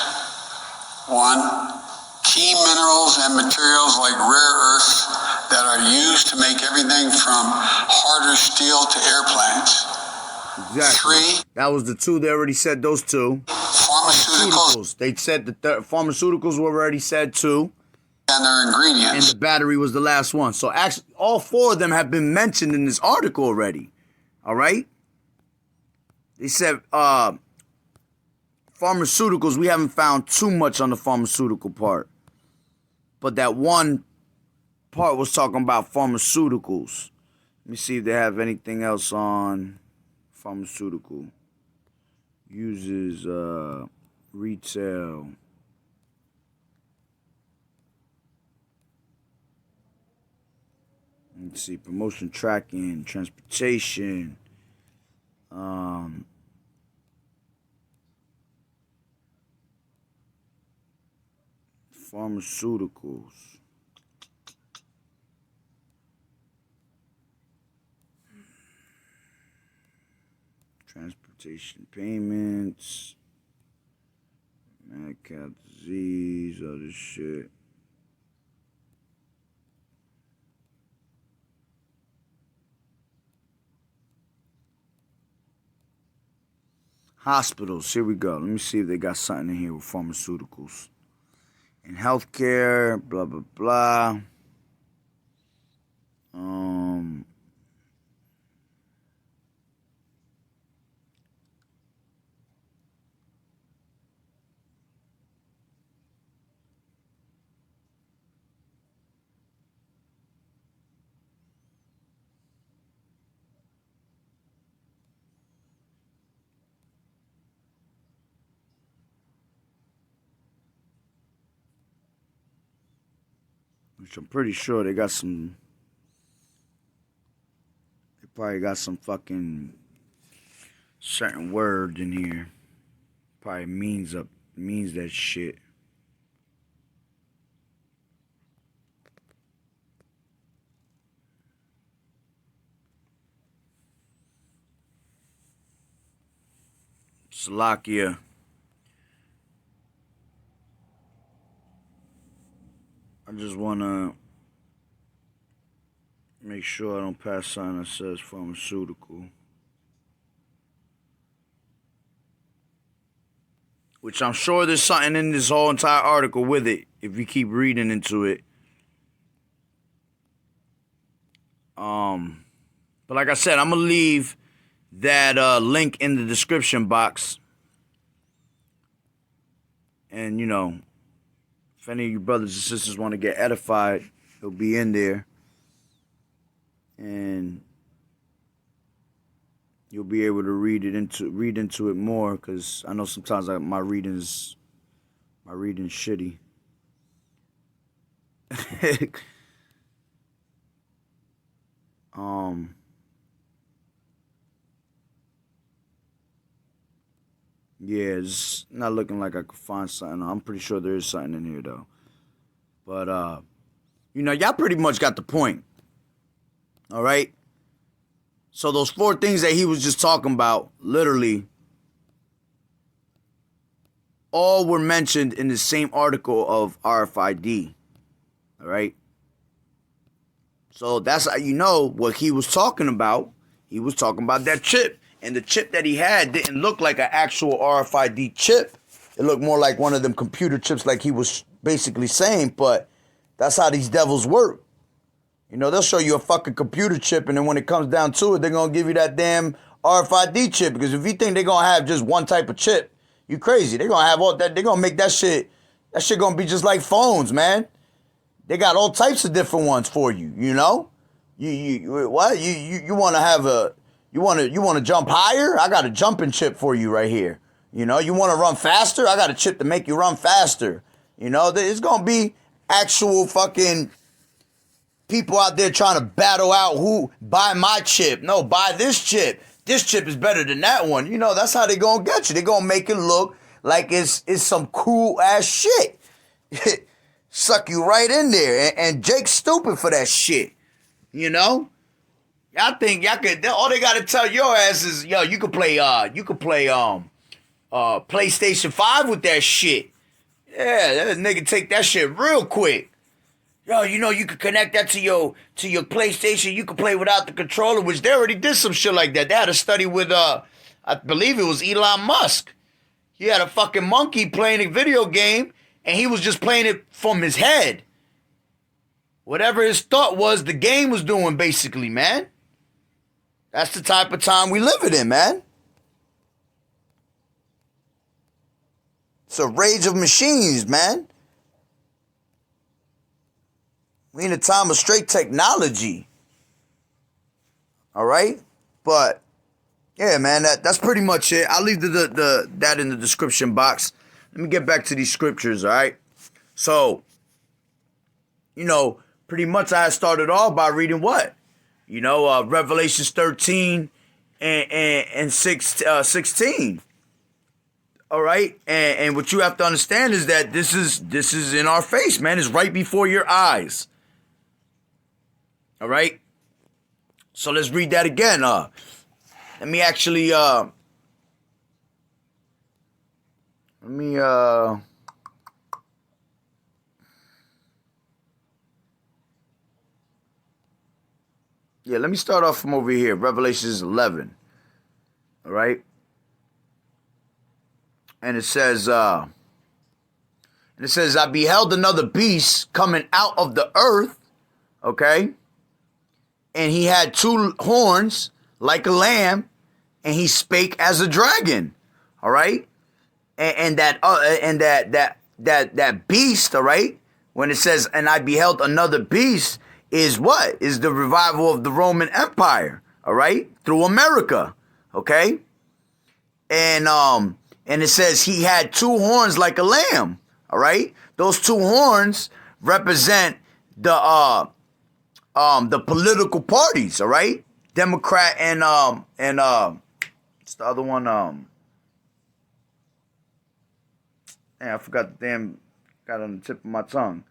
1. Key minerals and materials like rare earths that are used to make everything from harder steel to airplanes. Exactly. 3. That was the 2. They already said those 2. Pharmaceuticals. They said the pharmaceuticals were already said 2. And their ingredients. And the battery was the last one. So actually, all 4 of them have been mentioned in this article already. All right? They said pharmaceuticals, we haven't found too much on the pharmaceutical part. But that one part was talking about pharmaceuticals. Let me see if they have anything else on pharmaceutical. Uses retail. Let's see, promotion, tracking, transportation, pharmaceuticals. Transportation payments, mad cow disease, other shit. Hospitals, here we go. Let me see if they got something in here with pharmaceuticals. And healthcare, blah, blah, blah. Which I'm pretty sure they got some. They probably got some fucking certain word in here. Probably means that shit. Slovakia. I just want to make sure I don't pass something that says pharmaceutical. Which I'm sure there's something in this whole entire article with it, if you keep reading into it. But like I said, I'm going to leave that link in the description box. And, you know, if any of you brothers and sisters want to get edified, it'll be in there. And you'll be able to read into it more, because I know sometimes my reading's shitty. Yeah, it's not looking like I could find something. I'm pretty sure there is something in here though. But you know, y'all pretty much got the point. All right? So those 4 things that he was just talking about, literally, all were mentioned in the same article of RFID. All right? So that's how you know what he was talking about. He was talking about that chip. And the chip that he had didn't look like an actual RFID chip. It looked more like one of them computer chips like he was basically saying, but that's how these devils work. You know, they'll show you a fucking computer chip, and then when it comes down to it, they're going to give you that damn RFID chip. Because if you think they're going to have just one type of chip, you crazy. They're going to have all that. They're going to make that shit going to be just like phones, man. They got all types of different ones for you, you know? You want to have a... You want to jump higher? I got a jumping chip for you right here. You know, you want to run faster? I got a chip to make you run faster. You know, it's going to be actual fucking people out there trying to battle out who buy my chip. No, buy this chip. This chip is better than that one. You know, that's how they going to get you. They going to make it look like it's some cool ass shit. Suck you right in there. And Jake's stupid for that shit. You know? I think y'all could. All they gotta tell your ass is, yo, you could play PlayStation 5 with that shit. Yeah, that nigga take that shit real quick. Yo, you know you could connect that to your PlayStation. You could play without the controller, which they already did some shit like that. They had a study with I believe it was Elon Musk. He had a fucking monkey playing a video game, and he was just playing it from his head. Whatever his thought was, the game was doing basically, man. That's the type of time we live in, man. It's a rage of machines, man. We in a time of straight technology. All right? But, yeah, man, that's pretty much it. I'll leave that in the description box. Let me get back to these scriptures, all right? So, you know, pretty much I started off by reading what? Revelations 13 and 16. All right, and what you have to understand is that this is in our face, man. It's right before your eyes. All right, so let's read that again. Let me actually let me let me start off from over here. Revelations 11. All right. And it says, I beheld another beast coming out of the earth, okay? And he had 2 horns like a lamb, and he spake as a dragon, all right? And that beast, all right? When it says, and I beheld another beast, is what? Is the revival of the Roman Empire, all right? Through America, okay? And it says he had 2 horns like a lamb. All right, those 2 horns represent the political parties. All right, Democrat and what's the other one? I forgot the damn. Got it on the tip of my tongue.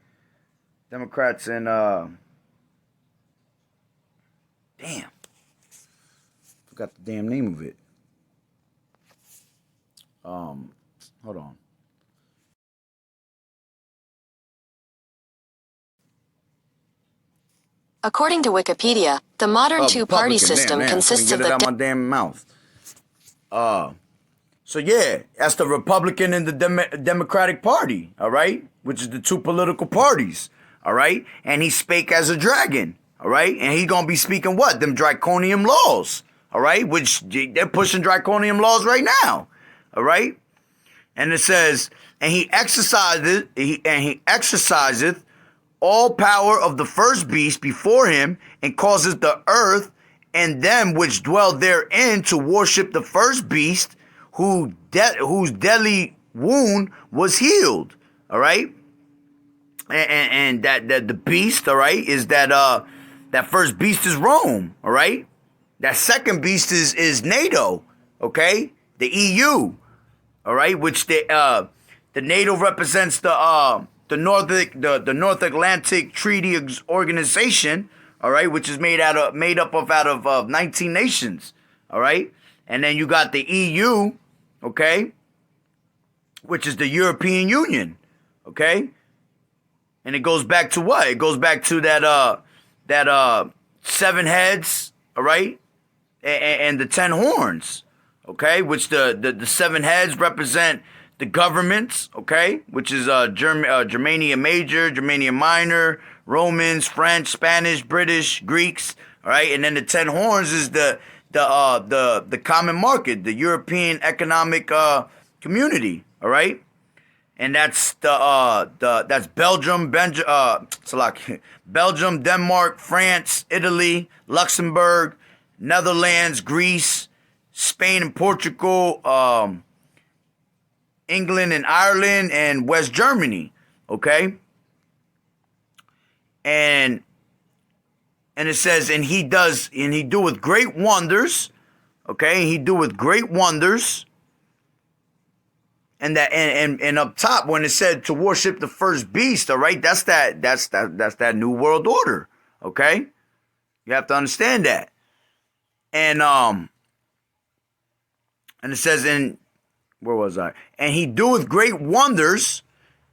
Democrats and damn, forgot the damn name of it. Hold on. According to Wikipedia, the modern two-party system consists of the... Get it out my damn mouth. So yeah, that's the Republican and the Democratic Party, all right? Which is the 2 political parties, all right? And he spake as a dragon, all right? And he gonna be speaking what? Them draconian laws, all right? Which they're pushing draconian laws right now, all right? And it says, and he exerciseth all power of the first beast before him, and causes the earth and them which dwell therein to worship the first beast, whose deadly wound was healed. All right, and that the beast, all right, is that first beast is Rome. All right, that second beast is NATO. Okay, the EU. All right, which the NATO represents the North Atlantic Treaty Organization. All right, which is made up of 19 nations. All right, and then you got the EU. Okay, which is the European Union. Okay, and it goes back to what? It goes back to that 7 heads. All right, and the 10 horns. Okay, which the 7 heads represent the governments, okay, which is Germania Major, Germania Minor, Romans, French, Spanish, British, Greeks, all right, and then the 10 horns is the common market, the European Economic Community, all right, and that's that's Belgium, Belgium, Denmark, France, Italy, Luxembourg, Netherlands, Greece, Spain and Portugal, England and Ireland, and West Germany, okay? And it says, and he doeth great wonders, okay? He doeth great wonders. And that and up top when it said to worship the first beast, all right, that's that new world order, okay? You have to understand that. And it says where was I? And he doeth great wonders,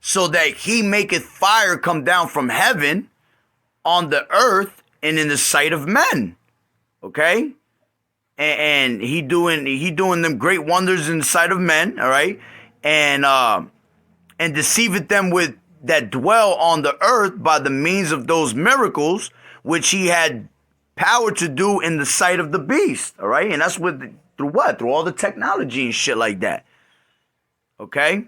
so that he maketh fire come down from heaven on the earth and in the sight of men. Okay? And he doing them great wonders in the sight of men, all right? And deceiveth them with that dwell on the earth by the means of those miracles which he had power to do in the sight of the beast, all right? And that's through what? Through all the technology and shit like that. Okay?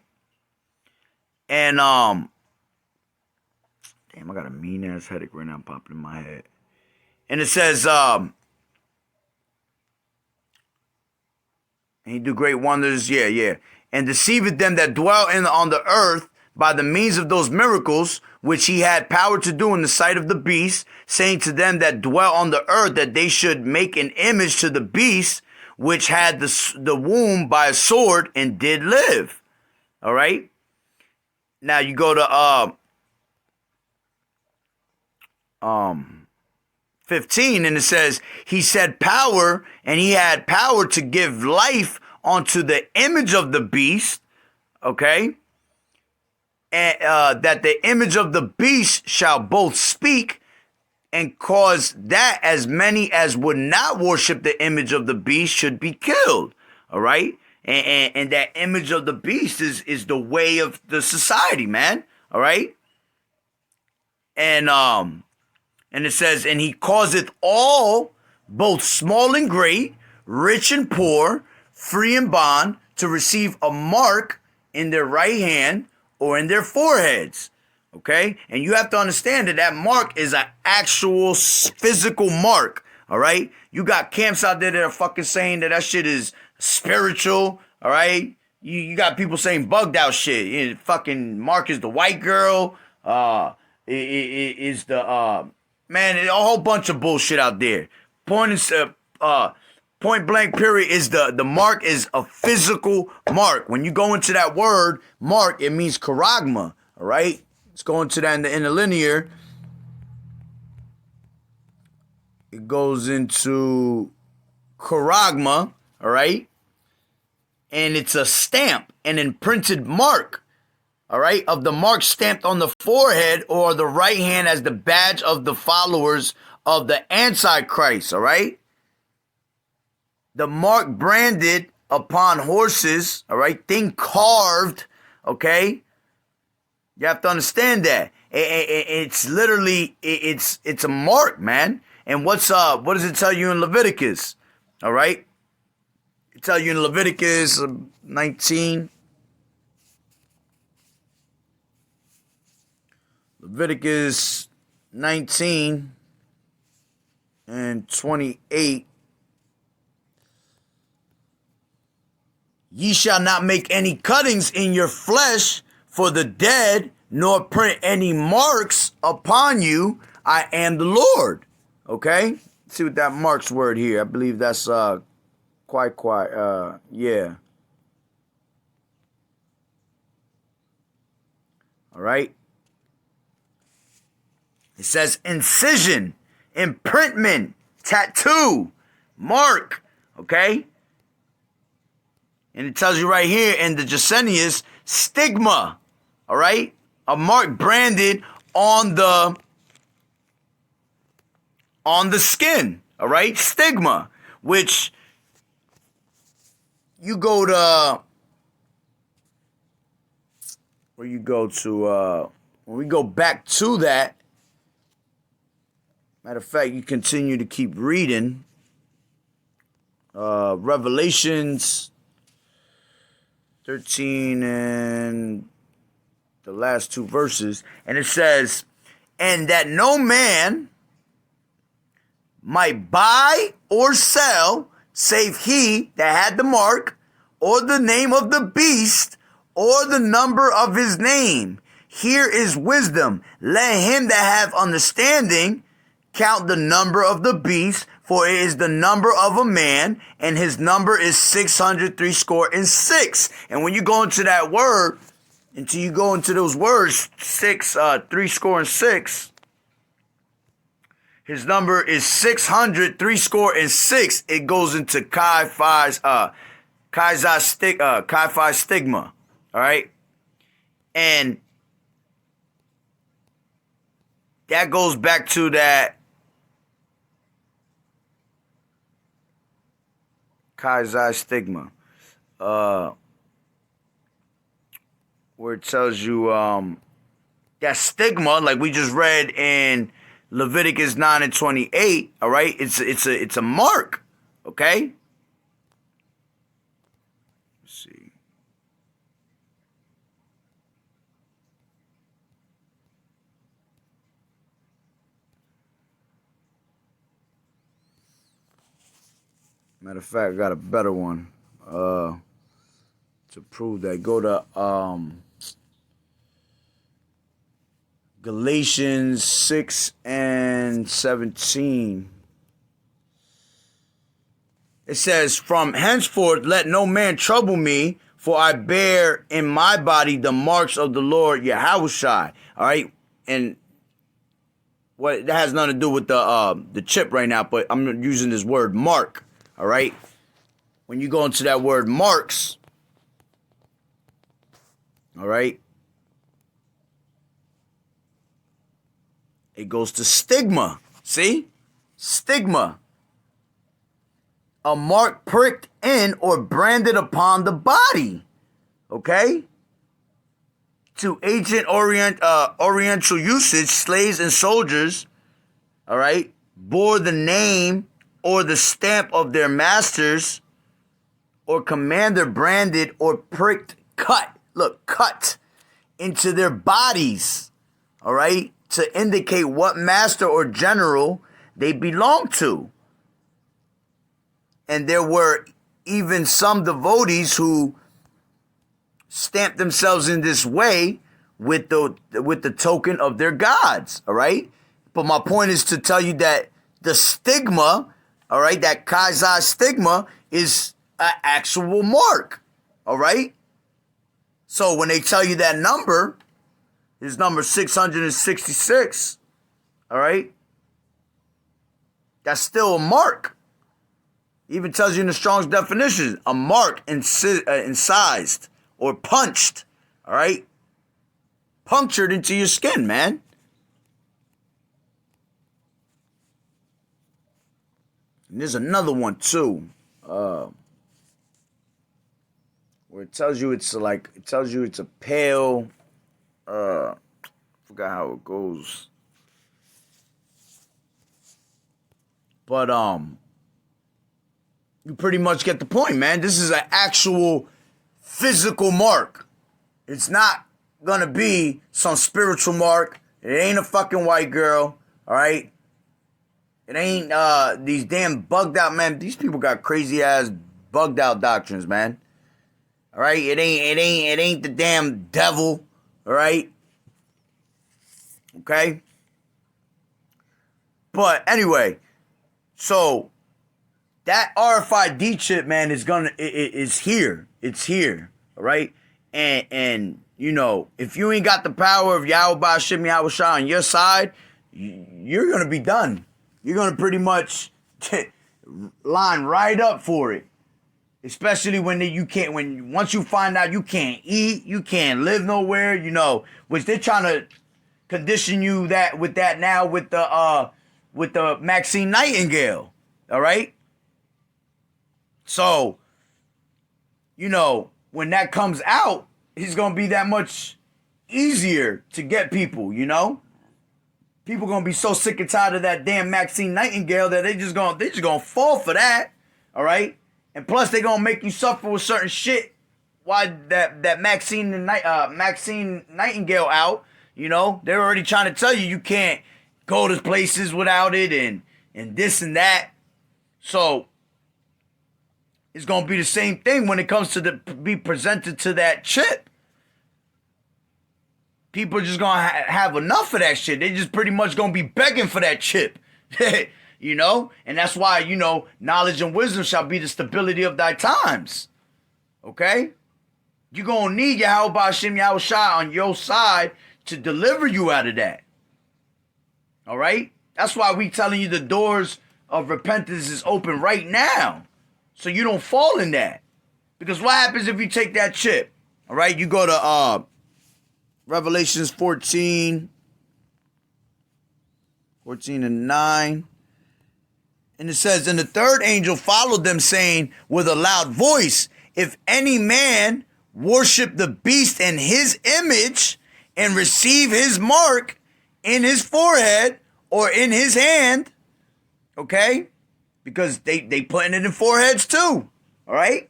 And damn, I got a mean ass headache right now popping in my head. And it says and he do great wonders, yeah. And deceiveth them that dwell on the earth by the means of those miracles, which he had power to do in the sight of the beast, saying to them that dwell on the earth that they should make an image to the beast, which had the womb by a sword and did live. All right. Now you go to 15, and it says, he said power, and he had power to give life unto the image of the beast. Okay. And that the image of the beast shall both speak and cause that as many as would not worship the image of the beast should be killed. All right. And that image of the beast is the way of the society, man. All right. And it says, and he causeth all, both small and great, rich and poor, free and bond, to receive a mark in their right hand or in their foreheads. Okay? And you have to understand that that mark is an actual physical mark. All right? You got camps out there that are fucking saying that shit is spiritual. All right? You got people saying bugged out shit. You know, fucking mark is the white girl. Is the man, a whole bunch of bullshit out there. Point blank period is the mark is a physical mark. When you go into that word mark, it means charagma. All right, let's go into that in the interlinear. It goes into charagma. All right, and it's a stamp, an imprinted mark. All right, of the mark stamped on the forehead or the right hand as the badge of the followers of the Antichrist. All right, the mark branded upon horses. All right, thing carved. Okay, you have to understand that it's literally it's a mark, man. And what does it tell you in Leviticus? All right, it tells you in Leviticus 19. Leviticus 19 and 28. Ye shall not make any cuttings in your flesh for the dead, nor print any marks upon you. I am the Lord. Okay? Let's see what that marks word here. I believe that's quite yeah. All right. It says incision, imprintment, tattoo, mark, okay? And it tells you right here in the Gesenius, stigma, all right? A mark branded on the skin, all right? Stigma, which you go to, where you go to, when we go back to that, matter of fact, you continue to keep reading. Revelations 13 and the last two verses. And it says, and that no man might buy or sell, save he that had the mark, or the name of the beast, or the number of his name. Here is wisdom. Let him that have understanding count the number of the beast, for it is the number of a man, and his number is 666. And when you go into that word, until you go into those words, 666, his number is 666. It goes into Chi Phi stigma. All right, and that goes back to that Chi stigma, where it tells you that stigma, like we just read in Leviticus 9 and 28. All right, it's a mark. Okay. Let's see. Matter of fact, I got a better one to prove that. Go to Galatians 6 and 17. It says, from henceforth let no man trouble me, for I bear in my body the marks of the Lord Yahushua. All right? And what that has nothing to do with the chip right now, but I'm using this word mark. All right? When you go into that word marks, all right, it goes to stigma. See? Stigma. A mark pricked in or branded upon the body. Okay? To ancient Oriental usage, slaves and soldiers, all right, bore the name or the stamp of their masters or commander branded or pricked, cut into their bodies, all right, to indicate what master or general they belonged to. And there were even some devotees who stamped themselves in this way with the token of their gods, all right? But my point is to tell you that the stigma, all right, that Kaiser stigma is an actual mark, all right? So when they tell you that number is number 666, all right, that's still a mark. Even tells you in the Strong's definition, a mark incised or punched, all right? Punctured into your skin, man. And there's another one too, where it tells you it's a pale, forgot how it goes. But you pretty much get the point, man. This is an actual physical mark. It's not gonna be some spiritual mark. It ain't a fucking white girl, all right? It ain't these damn bugged out, man. These people got crazy ass bugged out doctrines, man. All right? It ain't the damn devil, all right? Okay? But anyway, so that RFID chip, man, is here. It's here, all right? And you know, if you ain't got the power of Yahweh Ba'Shem Yahushua on your side, you're gonna be done. You're gonna pretty much line right up for it. Especially when once you find out you can't eat, you can't live nowhere, you know, which they're trying to condition you with the Maxine Nightingale, all right? So, you know, when that comes out, it's going to be that much easier to get people, you know? People going to be so sick and tired of that damn Maxine Nightingale that they just going to fall for that, all right? And plus, they're going to make you suffer with certain shit while that Maxine Nightingale out, you know? They're already trying to tell you can't go to places without it and this and that. So it's going to be the same thing when it comes to be presented to that chip. People are just going to have enough of that shit. They just pretty much going to be begging for that chip. You know? And that's why, you know, knowledge and wisdom shall be the stability of thy times. Okay? You're going to need Yahweh Ba'Shem Yahushua on your side to deliver you out of that. All right? That's why we telling you the doors of repentance is open right now. So you don't fall in that. Because what happens if you take that chip? All right? You go to Revelations 14 and 9. And it says, and the third angel followed them, saying with a loud voice, if any man worship the beast and his image and receive his mark in his forehead or in his hand, okay? Because they putting it in foreheads too, all right?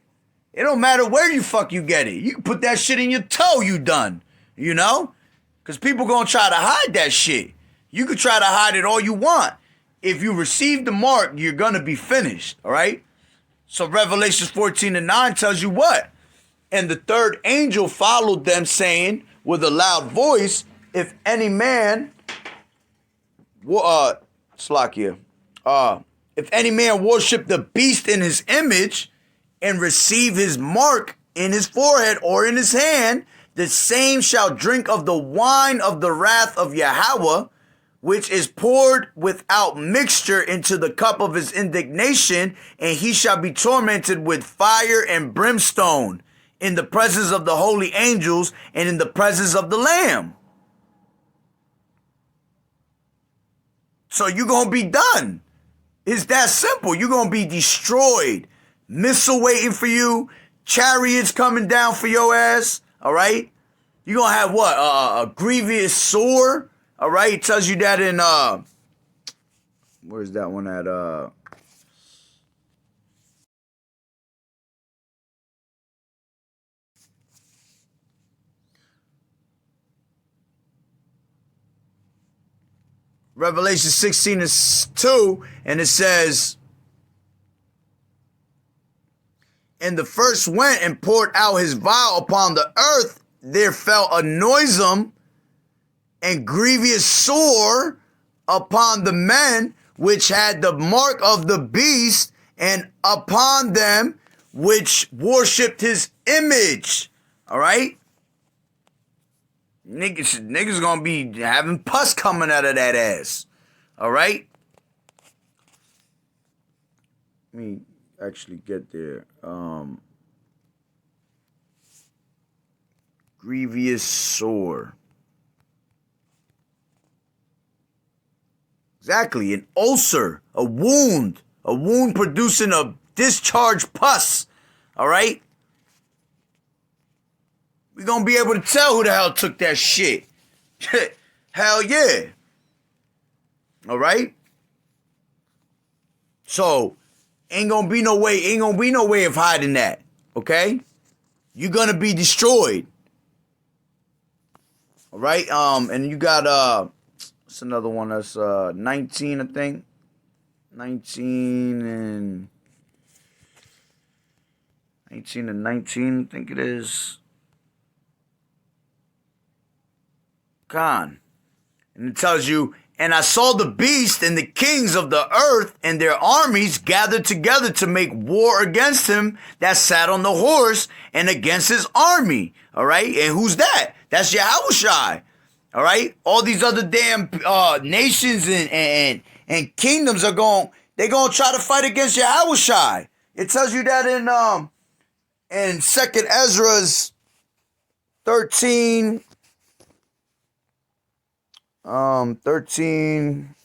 It don't matter where you get it. You can put that shit in your toe, you done, you know? Because people gonna try to hide that shit. You can try to hide it all you want. If you receive the mark, you're gonna be finished, all right? So Revelations 14 and 9 tells you what? And the third angel followed them, saying with a loud voice, if any man, Slakia, if any man worship the beast in his image and receive his mark in his forehead or in his hand, the same shall drink of the wine of the wrath of Yahweh, which is poured without mixture into the cup of his indignation, and he shall be tormented with fire and brimstone in the presence of the holy angels and in the presence of the Lamb. So you're going to be done. It's that simple. You're going to be destroyed. Missile waiting for you. Chariots coming down for your ass. All right? You're going to have what? A grievous sore. All right? It tells you that in, where's that one at? Revelation 16:2, and it says, and the first went and poured out his vial upon the earth. There fell a noisome and grievous sore upon the men which had the mark of the beast, and upon them which worshipped his image. All right? Niggas gonna be having pus coming out of that ass. All right? Let me actually get there. Grievous sore. Exactly, an ulcer, a wound producing a discharged pus. All right? We're going to be able to tell who the hell took that shit. Hell yeah. All right? So, ain't going to be no way of hiding that. Okay? You're going to be destroyed. All right? And you got, what's another one that's 19, I think? 19 and 19, I think it is. Con. And it tells you, and I saw the beast and the kings of the earth and their armies gathered together to make war against him that sat on the horse and against his army. All right. And who's that? That's Yahushai. All right. All these other damn nations and kingdoms they're going to try to fight against Yahushai. It tells you that in 2nd Ezra's 13. 13.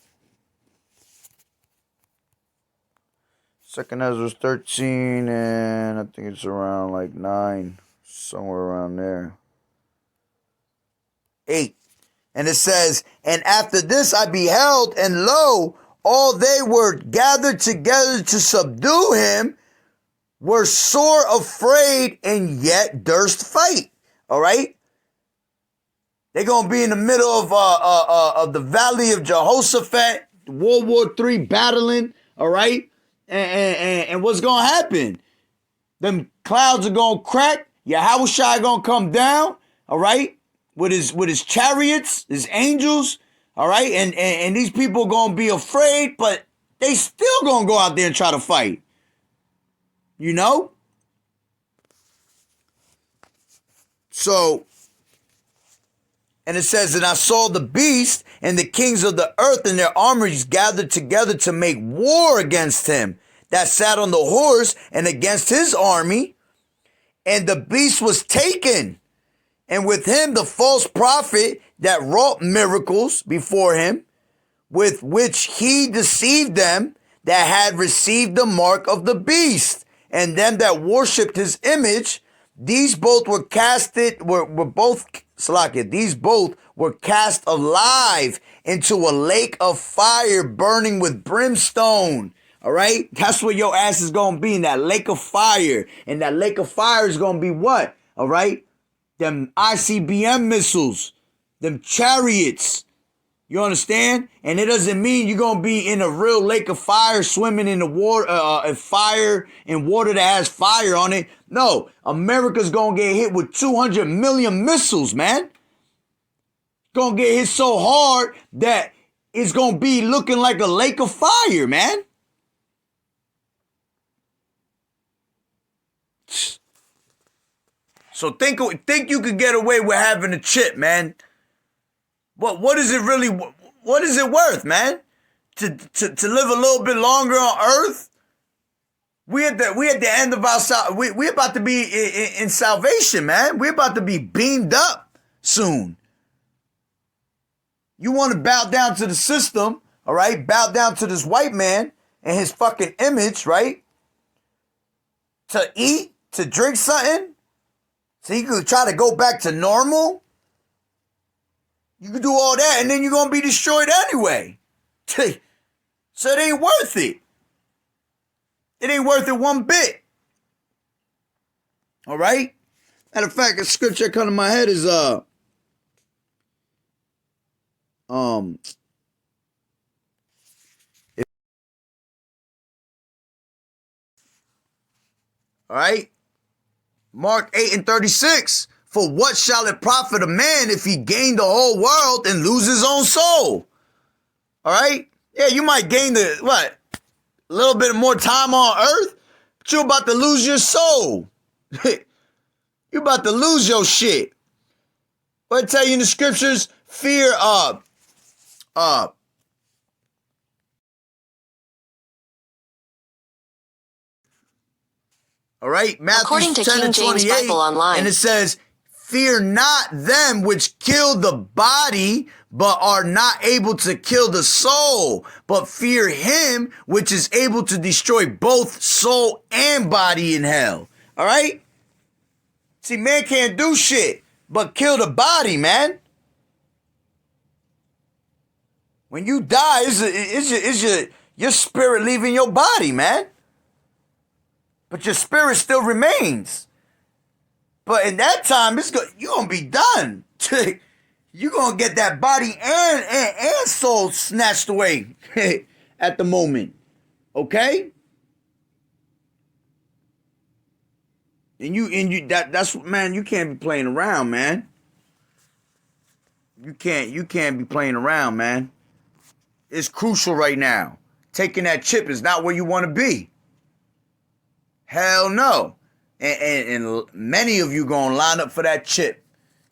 2nd Ezra's 13, and I think it's around like 9, somewhere around there. 8. And it says, and after this I beheld, and lo, all they were gathered together to subdue him, were sore afraid, and yet durst fight. All right? They're going to be in the middle of the valley of Jehoshaphat, World War III battling, all right? And what's going to happen? Them clouds are going to crack. Yahushua going to come down, all right? With his chariots, his angels, all right? And these people going to be afraid, but they still going to go out there and try to fight. You know? So... And it says, and I saw the beast and the kings of the earth and their armies gathered together to make war against him that sat on the horse and against his army. And the beast was taken, and with him the false prophet that wrought miracles before him, with which he deceived them that had received the mark of the beast, and them that worshipped his image. These both were these both were cast alive into a lake of fire burning with brimstone. All right? That's where your ass is going to be, in that lake of fire. And that lake of fire is going to be what? All right? Them ICBM missiles, them chariots. You understand? And it doesn't mean you're going to be in a real lake of fire swimming in the water, fire and water that has fire on it. No, America's going to get hit with 200 million missiles, man. Gonna get hit so hard that it's gonna be looking like a lake of fire, man. So think you could get away with having a chip, man. What is it really? What is it worth, man? To live a little bit longer on Earth? We at the end of our we about to be in salvation, man. We're about to be beamed up soon. You want to bow down to the system, all right? Bow down to this white man and his fucking image, right? To eat, to drink something, so you could try to go back to normal. You could do all that, and then you're gonna be destroyed anyway. So it ain't worth it. It ain't worth it one bit. All right? Matter of fact, a scripture that comes to my head is all right? Mark 8:36. For what shall it profit a man if he gain the whole world and lose his own soul? All right? Yeah, you might gain a little bit more time on earth, but you're about to lose your soul. You're about to lose your shit. What I tell you in the scriptures, fear all right, Matthew According to 10 King and James 28, Bible Online. and it says, fear not them which kill the body, but are not able to kill the soul, but fear him which is able to destroy both soul and body in hell. All right? See, man can't do shit but kill the body, man. When you die, it's your spirit leaving your body, man. But your spirit still remains. But in that time, you're going to be done. You're going to get that body and soul snatched away at the moment. Okay? That's man, you can't be playing around, man. You can't be playing around, man. It's crucial right now. Taking that chip is not where you want to be. Hell no. And many of you gonna line up for that chip.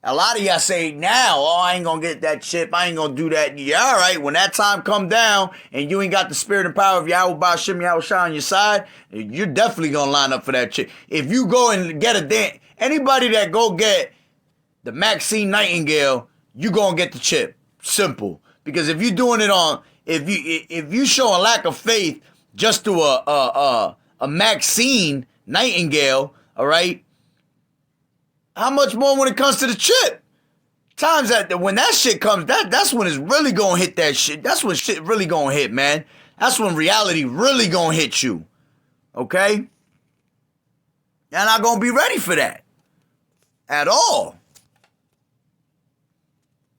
A lot of y'all say now, oh, I ain't gonna get that chip. I ain't gonna do that. Yeah, all right. When that time come down and you ain't got the spirit and power of Yahweh Ba'Shem Yahweh Shah on your side, you're definitely gonna line up for that chip. If you go and get anybody that go get the Maxine Nightingale, you gonna get the chip. Simple. Because if you're doing it on, if you show a lack of faith just to a Maxine Nightingale, all right, how much more when it comes to the chip? Times that when that shit comes, that's when it's really gonna hit that shit. That's when shit really gonna hit, man. That's when reality really gonna hit you. Okay? You're not gonna be ready for that at all.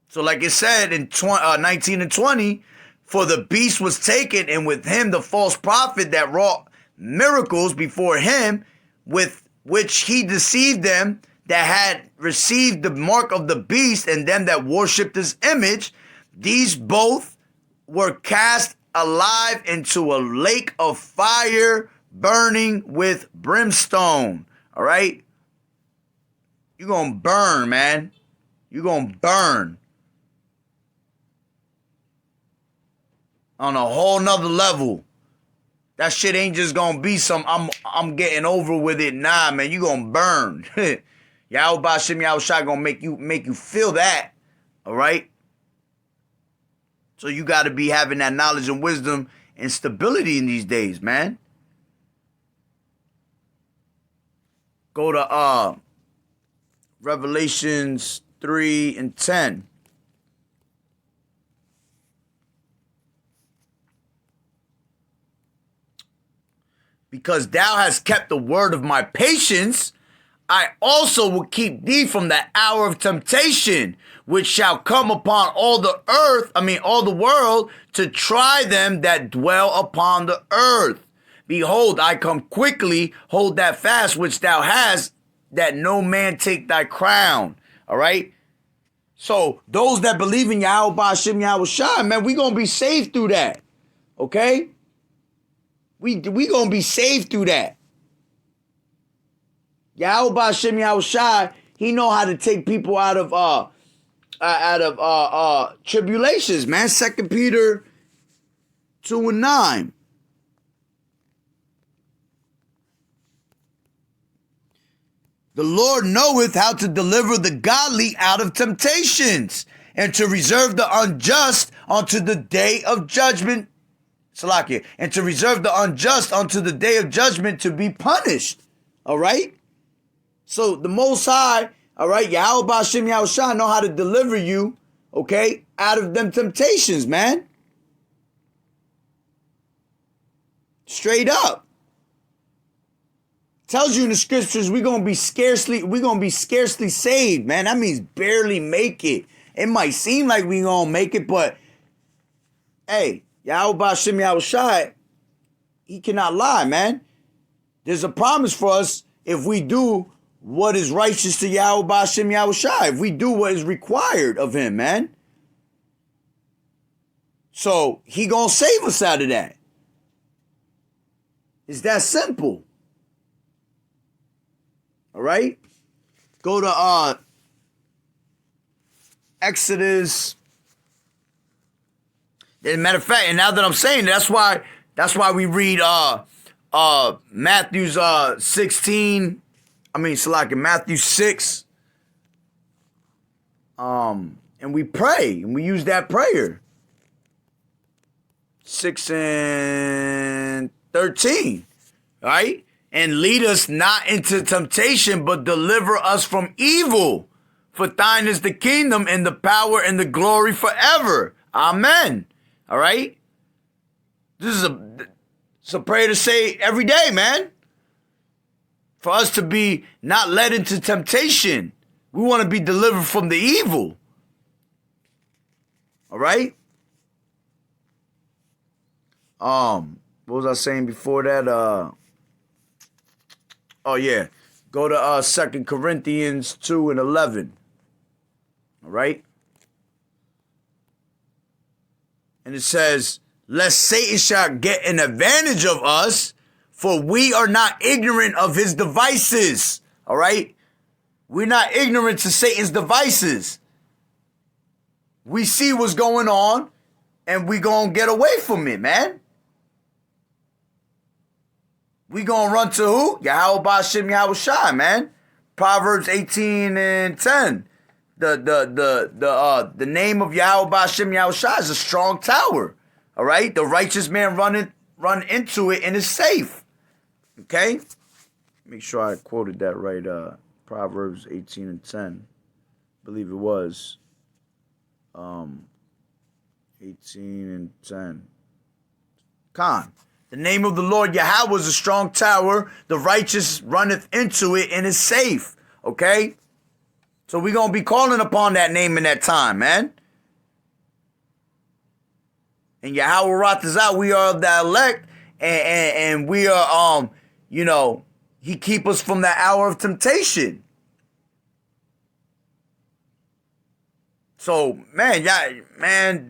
So like it said in 19 and 20, for the beast was taken, and with him the false prophet that wrought miracles before him, with which he deceived them that had received the mark of the beast and them that worshipped his image. These both were cast alive into a lake of fire burning with brimstone. All right? You're going to burn, man. You're going to burn. On a whole nother level. That shit ain't just gonna be some I'm getting over with it. Nah, man, you gonna burn. Yahweh Ba'Shem Yahweh Shai gonna make you feel that. All right? So you gotta be having that knowledge and wisdom and stability in these days, man. Go to Revelations 3 and 10. Because thou hast kept the word of my patience, I also will keep thee from the hour of temptation, which shall come upon all the world, to try them that dwell upon the earth. Behold, I come quickly, hold that fast which thou hast, that no man take thy crown. All right? So those that believe in Yahweh Ba'Shem Yahweh Shai, man, we gonna be saved through that. Okay? We gonna be saved through that. Yahweh Ba'Shem Yahweh Shai, he know how to take people out of tribulations, man. 2 Peter 2:9. The Lord knoweth how to deliver the godly out of temptations, and to reserve the unjust unto the day of judgment. Salakia. And to reserve the unjust unto the day of judgment to be punished. All right? So the Most High, all right, Yahweh Ba'Shem Yahweh Shai know how to deliver you, okay, out of them temptations, man. Straight up. Tells you in the scriptures we're gonna be scarcely saved, man. That means barely make it. It might seem like we gonna make it, but hey, Yahweh Ba'Shem Yahweh Shai, he cannot lie, man. There's a promise for us if we do what is righteous to Yahweh Ba'Shem Yahweh Shai, if we do what is required of him, man. So he gonna save us out of that. It's that simple. All right? Go to Exodus. As a matter of fact, and now that I'm saying that's why we read Matthew's 16. Matthew 6. And we pray and we use that prayer. 6 and 13. Right? And lead us not into temptation, but deliver us from evil. For thine is the kingdom and the power and the glory forever. Amen. All right? This is a prayer to say every day, man. For us to be not led into temptation. We want to be delivered from the evil. All right? What was I saying before that? Oh, yeah. Go to 2 Corinthians 2 and 11. All right? And it says, lest Satan shall get an advantage of us, for we are not ignorant of his devices. All right? We're not ignorant to Satan's devices. We see what's going on, and we gonna get away from it, man. We gonna run to who? Yahweh Ba'Shem Yahweh Shai, man. Proverbs 18 and 10. The name of Yahweh Ba'Shem Yahweh Shai is a strong tower. All right? The righteous man run into it and is safe. Okay? Make sure I quoted that right. Proverbs 18 and 10. I believe it was. 18 and 10. Khan. The name of the Lord Yahweh is a strong tower. The righteous runneth into it and is safe. Okay? So we're going to be calling upon that name in that time, man. And Yahweh Ratazah, we are of the elect. And we are, he keep us from that hour of temptation. So, man,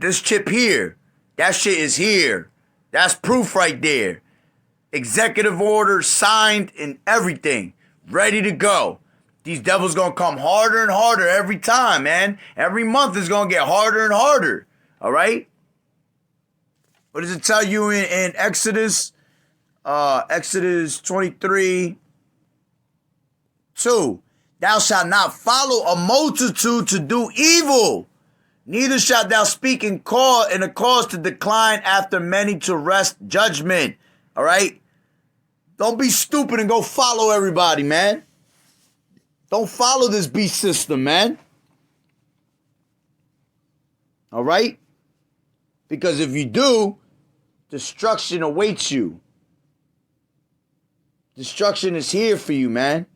this chip here, that shit is here. That's proof right there. Executive order signed and everything. Ready to go. These devils gonna come harder and harder every time, man. Every month is gonna get harder and harder. All right? What does it tell you in Exodus? Exodus 23, 2. Thou shalt not follow a multitude to do evil. Neither shalt thou speak in a cause to decline after many to wrest judgment. All right? Don't be stupid and go follow everybody, man. Don't follow this beast system, man. All right? Because if you do, destruction awaits you. Destruction is here for you, man.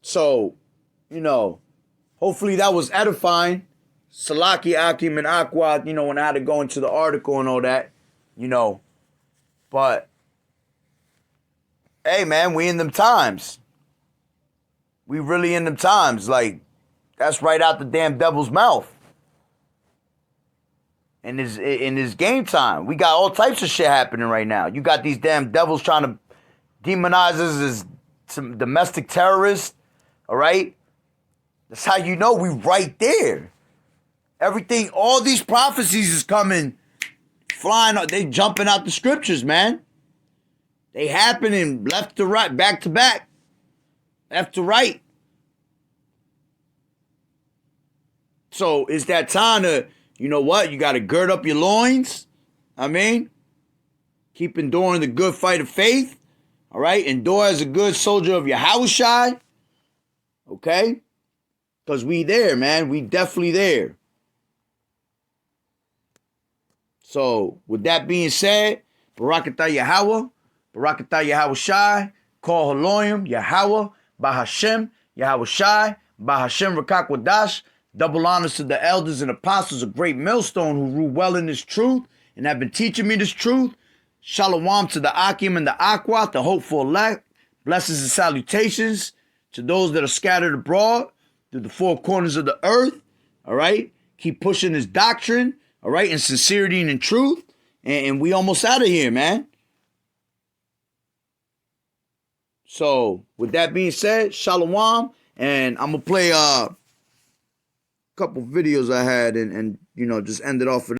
So, hopefully that was edifying. Salaki, Akim, and Aqua, when I had to go into the article and all that, But, hey, man, we in them times. we really in them times. Like, that's right out the damn devil's mouth. And it's game time. We got all types of shit happening right now. You got these damn devils trying to demonize us as some domestic terrorists. All right? That's how you know we right there. Everything, all these prophecies is coming, flying, they jumping out the scriptures, man. They happening left to right, back to back, left to right. So it's that time to, you know what? You got to gird up your loins. I mean, keep enduring the good fight of faith. All right? Endure as a good soldier of Yahushai. Okay? Because we there, man. We definitely there. So, with that being said, Barakatah Yahweh, Barakatah Yahushai, Kol Haloyim, Yahweh, Bahashem, Yahushai, Bahashem Rakak Wadash. Double honors to the elders and apostles of Great Millstone who rule well in this truth and have been teaching me this truth. Shalom to the Akim and the Aqua, the hopeful elect. Blessings and salutations to those that are scattered abroad through the four corners of the earth. All right? Keep pushing this doctrine, all right, in sincerity and in truth. And we almost out of here, man. So, with that being said, Shalom. And I'm going to play couple videos I had and you know, just end it off with